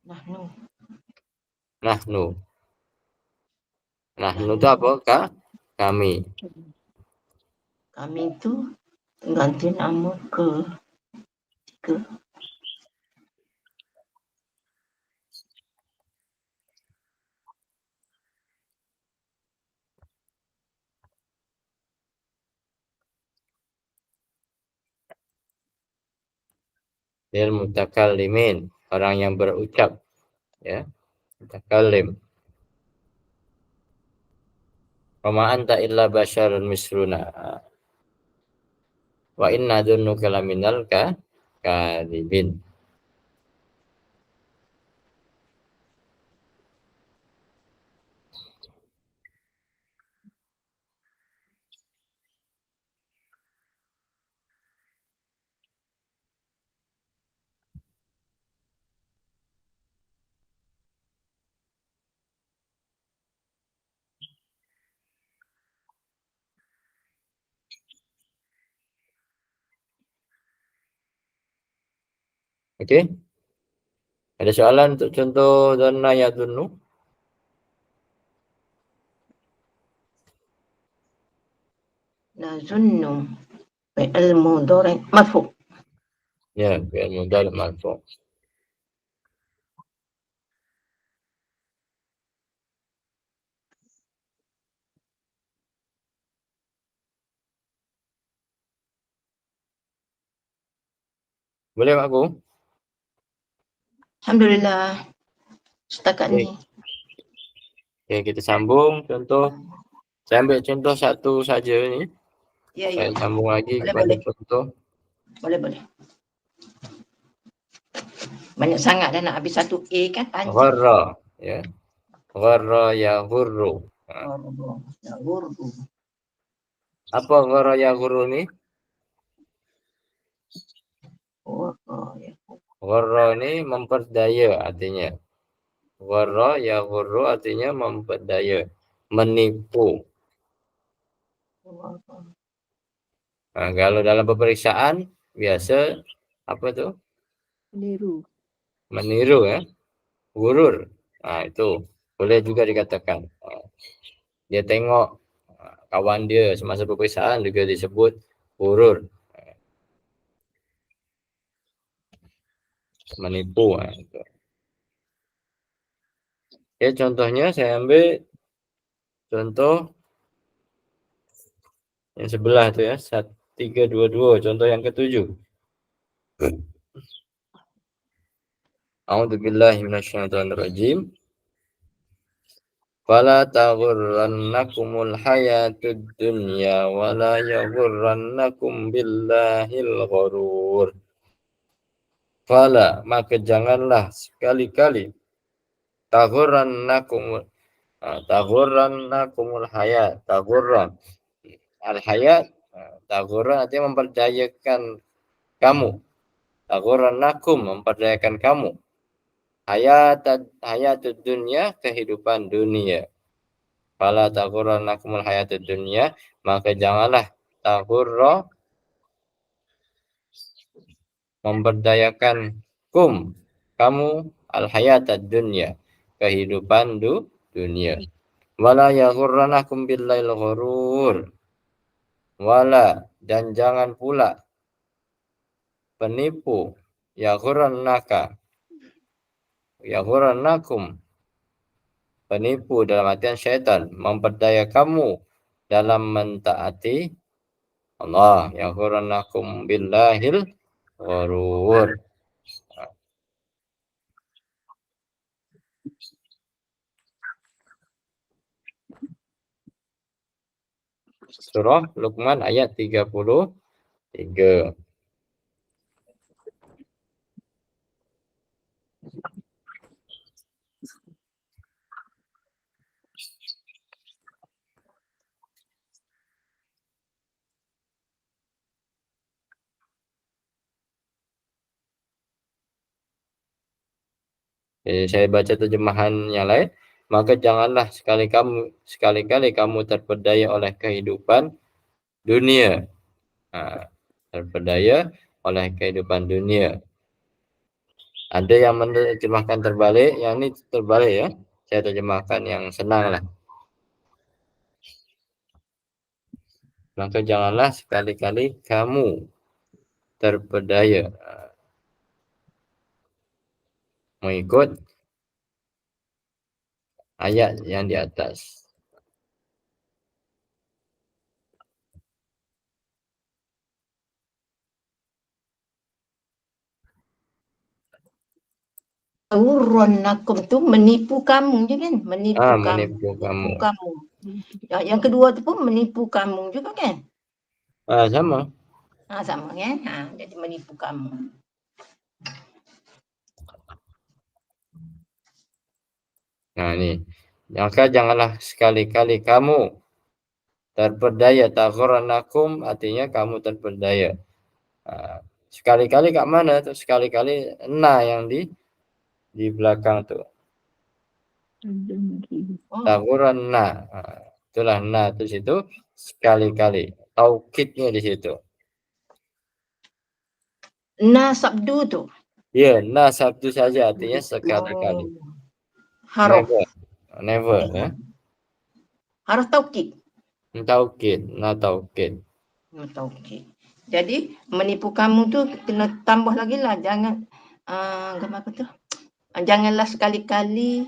A: Nahnu.
B: Nahnu. Nahnu itu apa? Kami.
A: Kami itu ganti nama ke.
B: Lil mutakallimin, orang yang berucap, ya, mutakallim. Wa ma anta illa basyarun misluna. Wa inna dzunnuka laminal kadzibin. Oke. Ada soalan untuk contoh dhanna yadunnu?
A: Nazunnu. Fi'il mudhari marfu.
B: Ya, fi'il mudhari marfu. Boleh Pak Gu?
A: Alhamdulillah. Setakat
B: Oke.
A: ni.
B: Oke, kita sambung contoh. Saya ambil contoh satu saja ni.
A: Ya,
B: Saya
A: ya.
B: sambung lagi
A: Boleh,
B: kepada
A: boleh.
B: contoh.
A: Boleh. Banyak sangat dah nak habis satu A kan panjang.
B: Gharra, ya. Gharra yaghurru.
A: Ya, hurdu.
B: Apa gharra yaghurru ni?
A: Ya.
B: Gharra ni memperdaya artinya. Gharra yaghurru artinya memperdaya, menipu. Kalau dalam peperiksaan biasa apa tu? Meniru ya. Gurur. Itu boleh juga dikatakan. Dia tengok kawan dia semasa peperiksaan juga disebut gurur. Menipu. Ya, contohnya saya ambil contoh yang sebelah tu ya, 322, contoh yang ketujuh. A'udzubillahi minasyaitonirrajim. Fala taghurrannakumul hayatud dunya wala yaghurrannakum billahil ghurur. Fala, maka janganlah sekali-kali taghurrannakumul hayat, taghurran. Al-hayat, taghurran artinya memperdayakan kamu. Taghurrannakum, memperdayakan kamu. Hayatud dunya, kehidupan dunia. Fala taghurrannakumul hayatud dunya, maka janganlah taghurra memberdayakan kamu al-hayatad dunya, kehidupan dunia. Wala yaghurranakum billail ghurur. Wala, dan jangan pula penipu yaghurrannakum, penipu dalam artian syaitan memperdaya kamu dalam mentaati Allah. Yaghurrannakum billahil ghurur. Surah Luqman ayat 33. Saya baca terjemahan yang lain. Maka janganlah sekali-kali kamu terpedaya oleh kehidupan dunia. Terpedaya oleh kehidupan dunia. Ada yang menerjemahkan terbalik, yang ini terbalik ya. Saya terjemahkan yang senang lah. Maka janganlah sekali-kali kamu terpedaya mengikut ayat yang di atas.
A: Taghurrannakum tu menipu kamu je kan? Menipu
B: Menipu kamu.
A: Yang kedua tu pun menipu kamu juga kan?
B: Sama.
A: Sama kan? Jadi menipu kamu.
B: Nah ini. Maka janganlah sekali-kali kamu terpedaya. Taghurrannakum artinya kamu terpedaya. Sekali-kali kat mana tuh? Sekali-kali yang di belakang tuh. Taghurranna. Itulah itu situ sekali-kali. Taukidnya di situ.
A: Sabdu tu.
B: Ya, sabdu saja artinya sekali-kali.
A: Haruf.
B: Never ya.
A: Harus taukid.
B: Taukid.
A: Taukid. Jadi menipu kamu tu kena tambah lagi lah. Jangan apa tu? Janganlah sekali-kali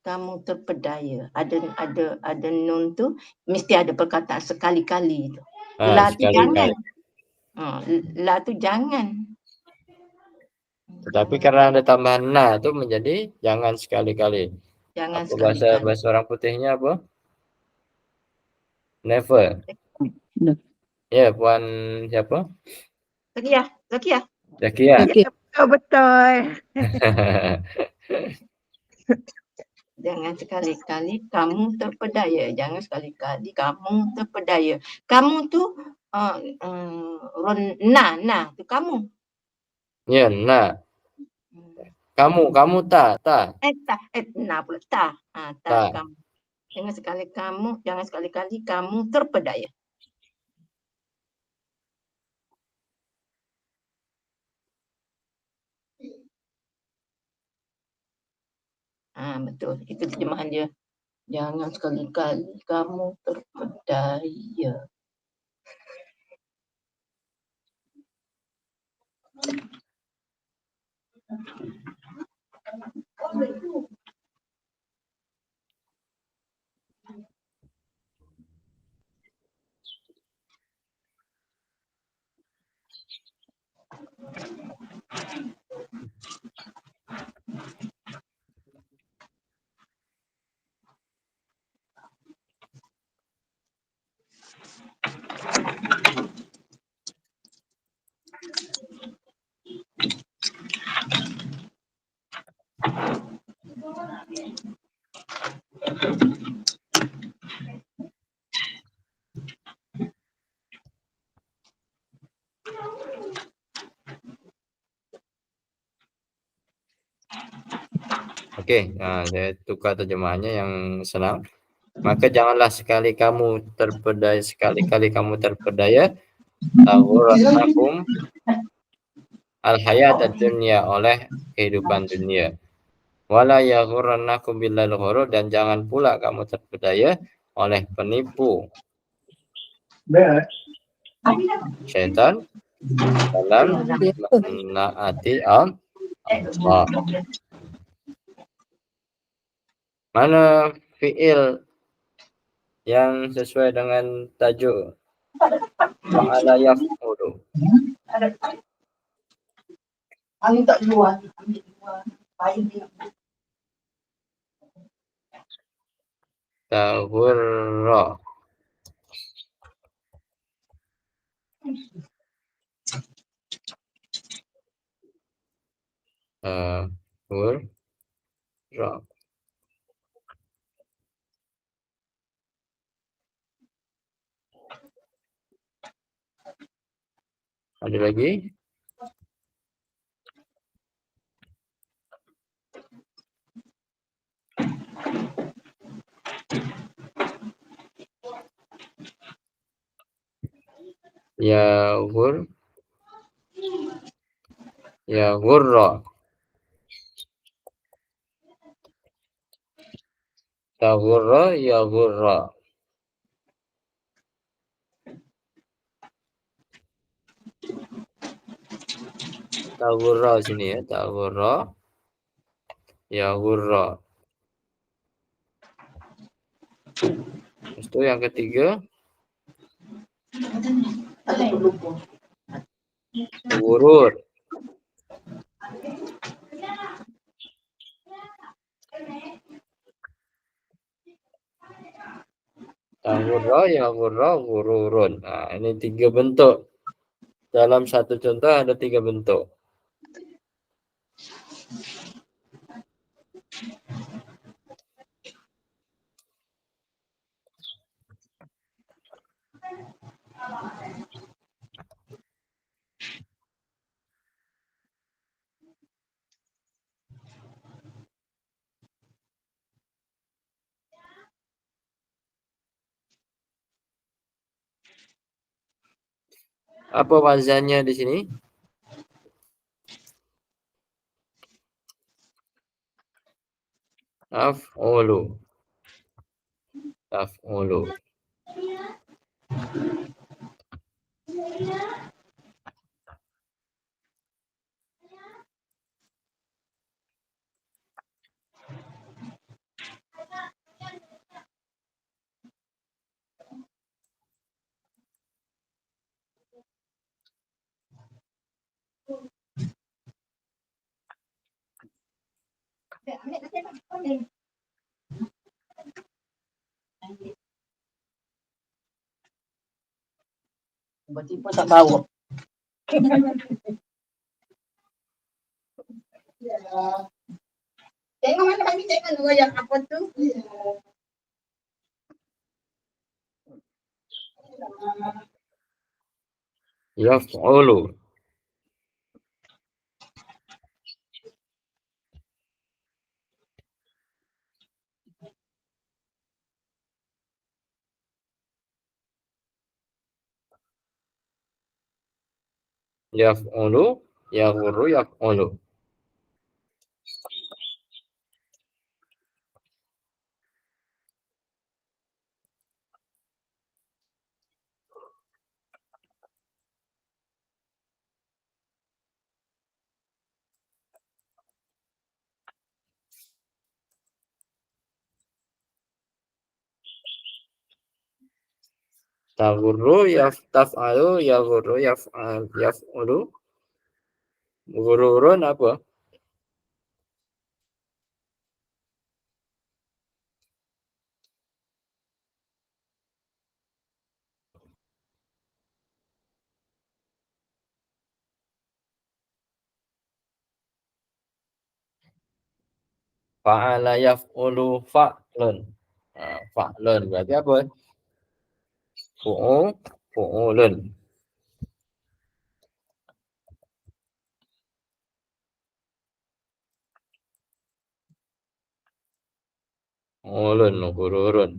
A: kamu terpedaya. Ada nun tu mesti ada perkataan sekali-kali tu. La tu jangan. La tu jangan.
B: Tetapi karena ada tambahan tu menjadi jangan sekali-kali.
A: Jangan
B: apa
A: sekali-kali.
B: bahasa orang putihnya apa? Never. Ya, Puan siapa?
A: Zakia.
B: Zakia.
F: Betul.
A: Jangan sekali-kali kamu terpedaya. Jangan sekali-kali kamu terpedaya. Kamu tu tu kamu.
B: Ya, Kamu tak.
A: Pula ta. Kamu. Jangan sekali-kali kamu terpedaya. Betul. Itu terjemahan dia. Jangan sekali-kali kamu terpedaya.
B: Oke, nah, saya tukar terjemahannya yang senang. Maka janganlah sekali kamu terpedaya taghurrannakum al-hayat dunya oleh kehidupan dunia. Wala yaghurrannakum billahil ghurur, dan jangan pula kamu terpedaya oleh penipu syaitan dalam menaati Allah. Mana fiil yang sesuai dengan tajuk fa'ala yaf'ulu?
A: Angin tak keluar.
B: Taghurra. Taghurra. Ada lagi? Yaghurra. Taghurra yaghurra. Taghurra sini ya, taghurra yaghurra. Terus itu yang ketiga, ghurur. Taghurra yaghurra ghururun. Nah, ini 3 bentuk. Dalam satu contoh ada 3 bentuk. Apa wazannya di sini? Af'ulu. Af'ulu.
A: Tiba-tiba tak bawa. Tengok mana kami tengok yang apa tu.
B: Yaf'ulu. Yaf'ulu, yaghurru, yaf'ulu. Taghurru, taf'alu, yaghurru, yaf'ulu. Ghururun apa? Fa'ala yaf'ulu fa'lun. Fa'lun berarti apa? Fu'ulun. Fu'ulun, gururun.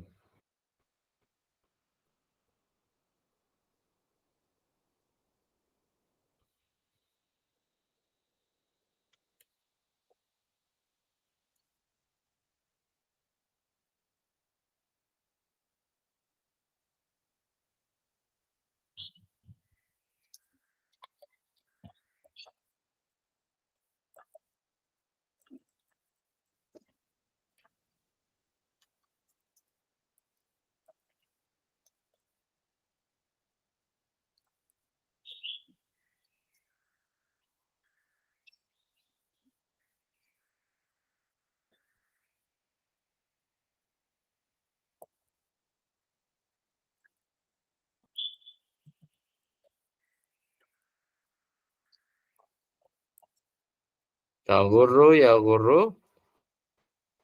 B: Taghurru yaghurru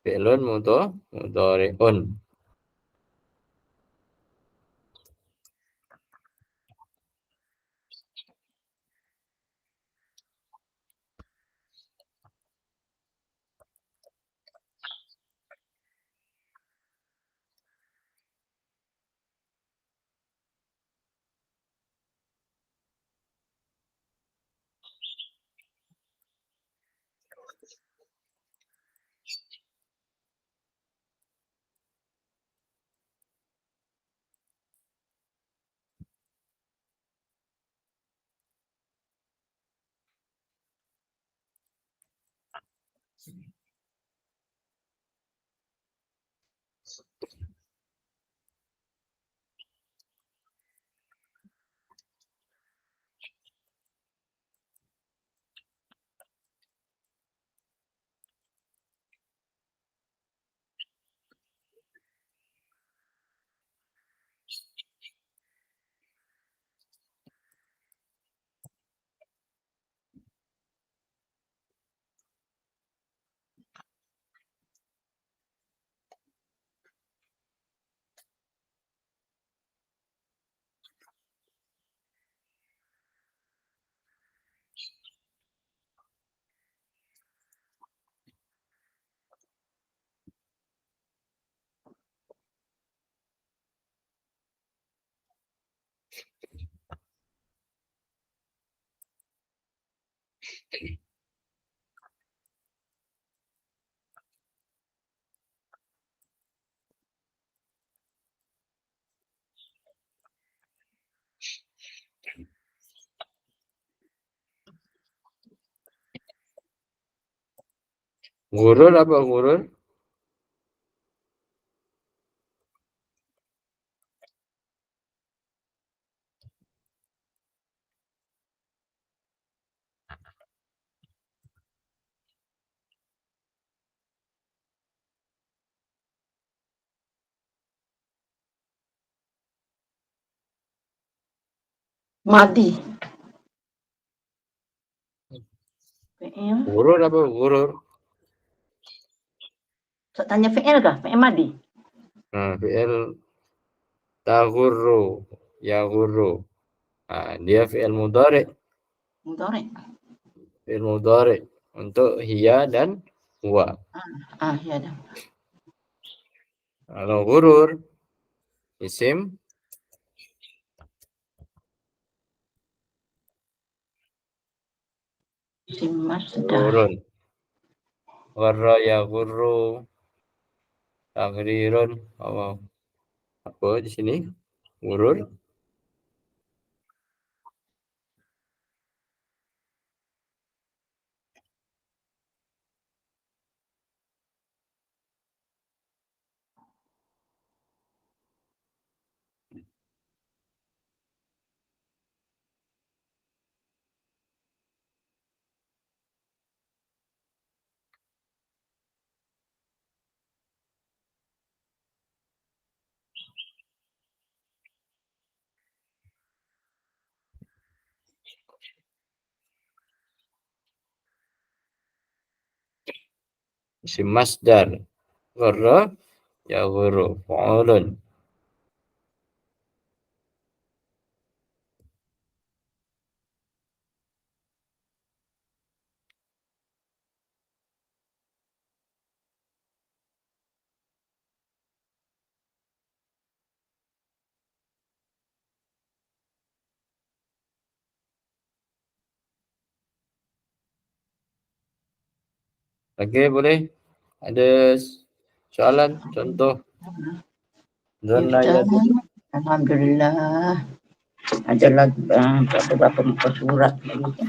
B: fi'lun mudhari'un. Gurur apa gurur?
A: Madi. Fi'il.
B: Gurur apa gurur?
A: Sok tanya fi'il kah? Fi'il madi.
B: Fi'il taghurru yaghurru. Dia fi'il mudhari'.
A: Mudhari'.
B: Fi'il mudhari' untuk hiya dan huwa.
A: Ya dah.
B: Kalau gurur isim
A: Simas sudah.
B: gururun. Gharra yaghurru taghrirun. Apa di sini? Gurur. Isim masdar. Gharra yaghurru. Fa'ulun. Okey, boleh? Ada soalan? Contoh. Zanna
A: Kita,
B: yadullu.
A: alhamdulillah. Ada lagi beberapa muka surat lagi.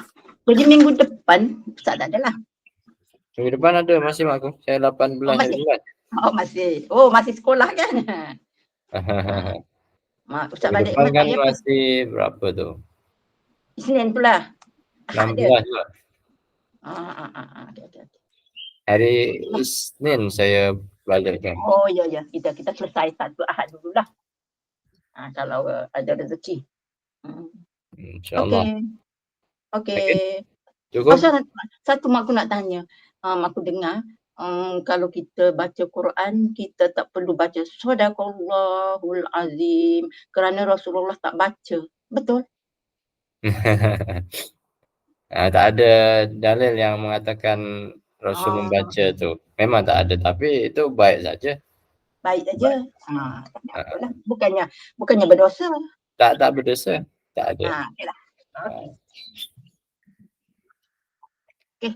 A: Jadi minggu depan Ustaz tak adalah.
B: Minggu depan ada masih mak aku. Saya 18
A: Oh,
B: hari
A: masih.
B: bulan.
A: Masih sekolah kan? Mak Ustaz
B: Minggu
A: balik
B: depan kan
A: hari apa?
B: masih berapa tu?
A: Isnin pula. Ahad
B: 16
A: dia.
B: juga.
A: Okay.
B: Hari Isnin saya balik kan.
A: Oh ya. Kita selesai satu Ahad dululah. Kalau ada rezeki.
B: InsyaAllah.
A: Okey.
B: Cukup?
A: Satu mak aku nak tanya. Mak aku dengar kalau kita baca Quran, kita tak perlu baca Sadaqallahul Azim kerana Rasulullah tak baca. Betul?
B: Tak ada dalil yang mengatakan Rasul membaca tu. Memang tak ada, tapi itu baik saja.
A: Baik saja. Bukannya berdosa.
B: Tak berdosa. Tak ada.
A: Okeylah. Okey.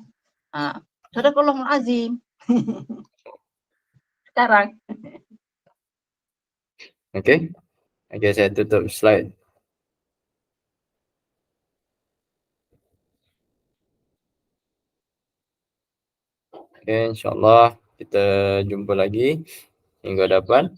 A: Sadaqallahul Azim. Sekarang.
B: Okey. Okey, saya tutup slide. Okey, insyaAllah kita jumpa lagi minggu depan.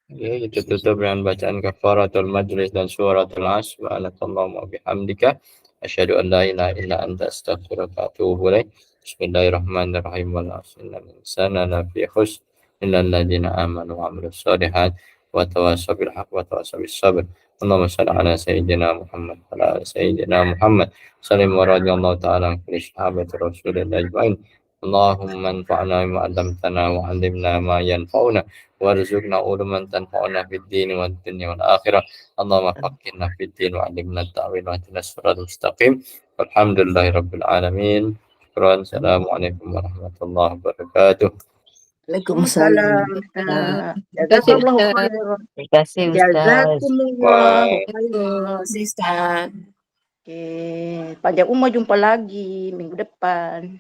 B: Okey, kita tutup dengan bacaan kafaratul majlis dan suratul Asr. Subhanakallahumma wa bihamdika asyhadu an la ilaha illa anta astaghfiruka wa atubu ilaik. Bismillahirrahmanirrahim. Wal 'asri innal insana lafi khusr illa alladziina aamanu wa 'amilus shalihaati wa tawassaw bil haqqi wa tawassaw bis sabr. Allahumma shalli ala sayyidina Muhammad wa ala ali sayyidina Muhammad. Sallim wa radhiyallahu ta'ala an kulli sahabati Rasulillah ajma'in. Allahumma anfa'na bima 'allamtana wa 'allimna ma yanfa'una warzuqna uluman tanfa'una fid din wad dunya wal akhirah. Allahumma faqihna fid din wa 'allimna at-ta'wil wa ihdinas siratal mustaqim. Walhamdulillahirabbil alamin. Syukran. Assalamualaikum warahmatullahi wabarakatuh.
C: Waalaikumsalam.
A: Jazakallahu
E: Ustaz.
A: khairan.
D: Terima kasih Ustaz.
A: Jazakumullahu khairan.
C: Ustaz.
A: Okey, panjang umur, jumpa lagi minggu depan.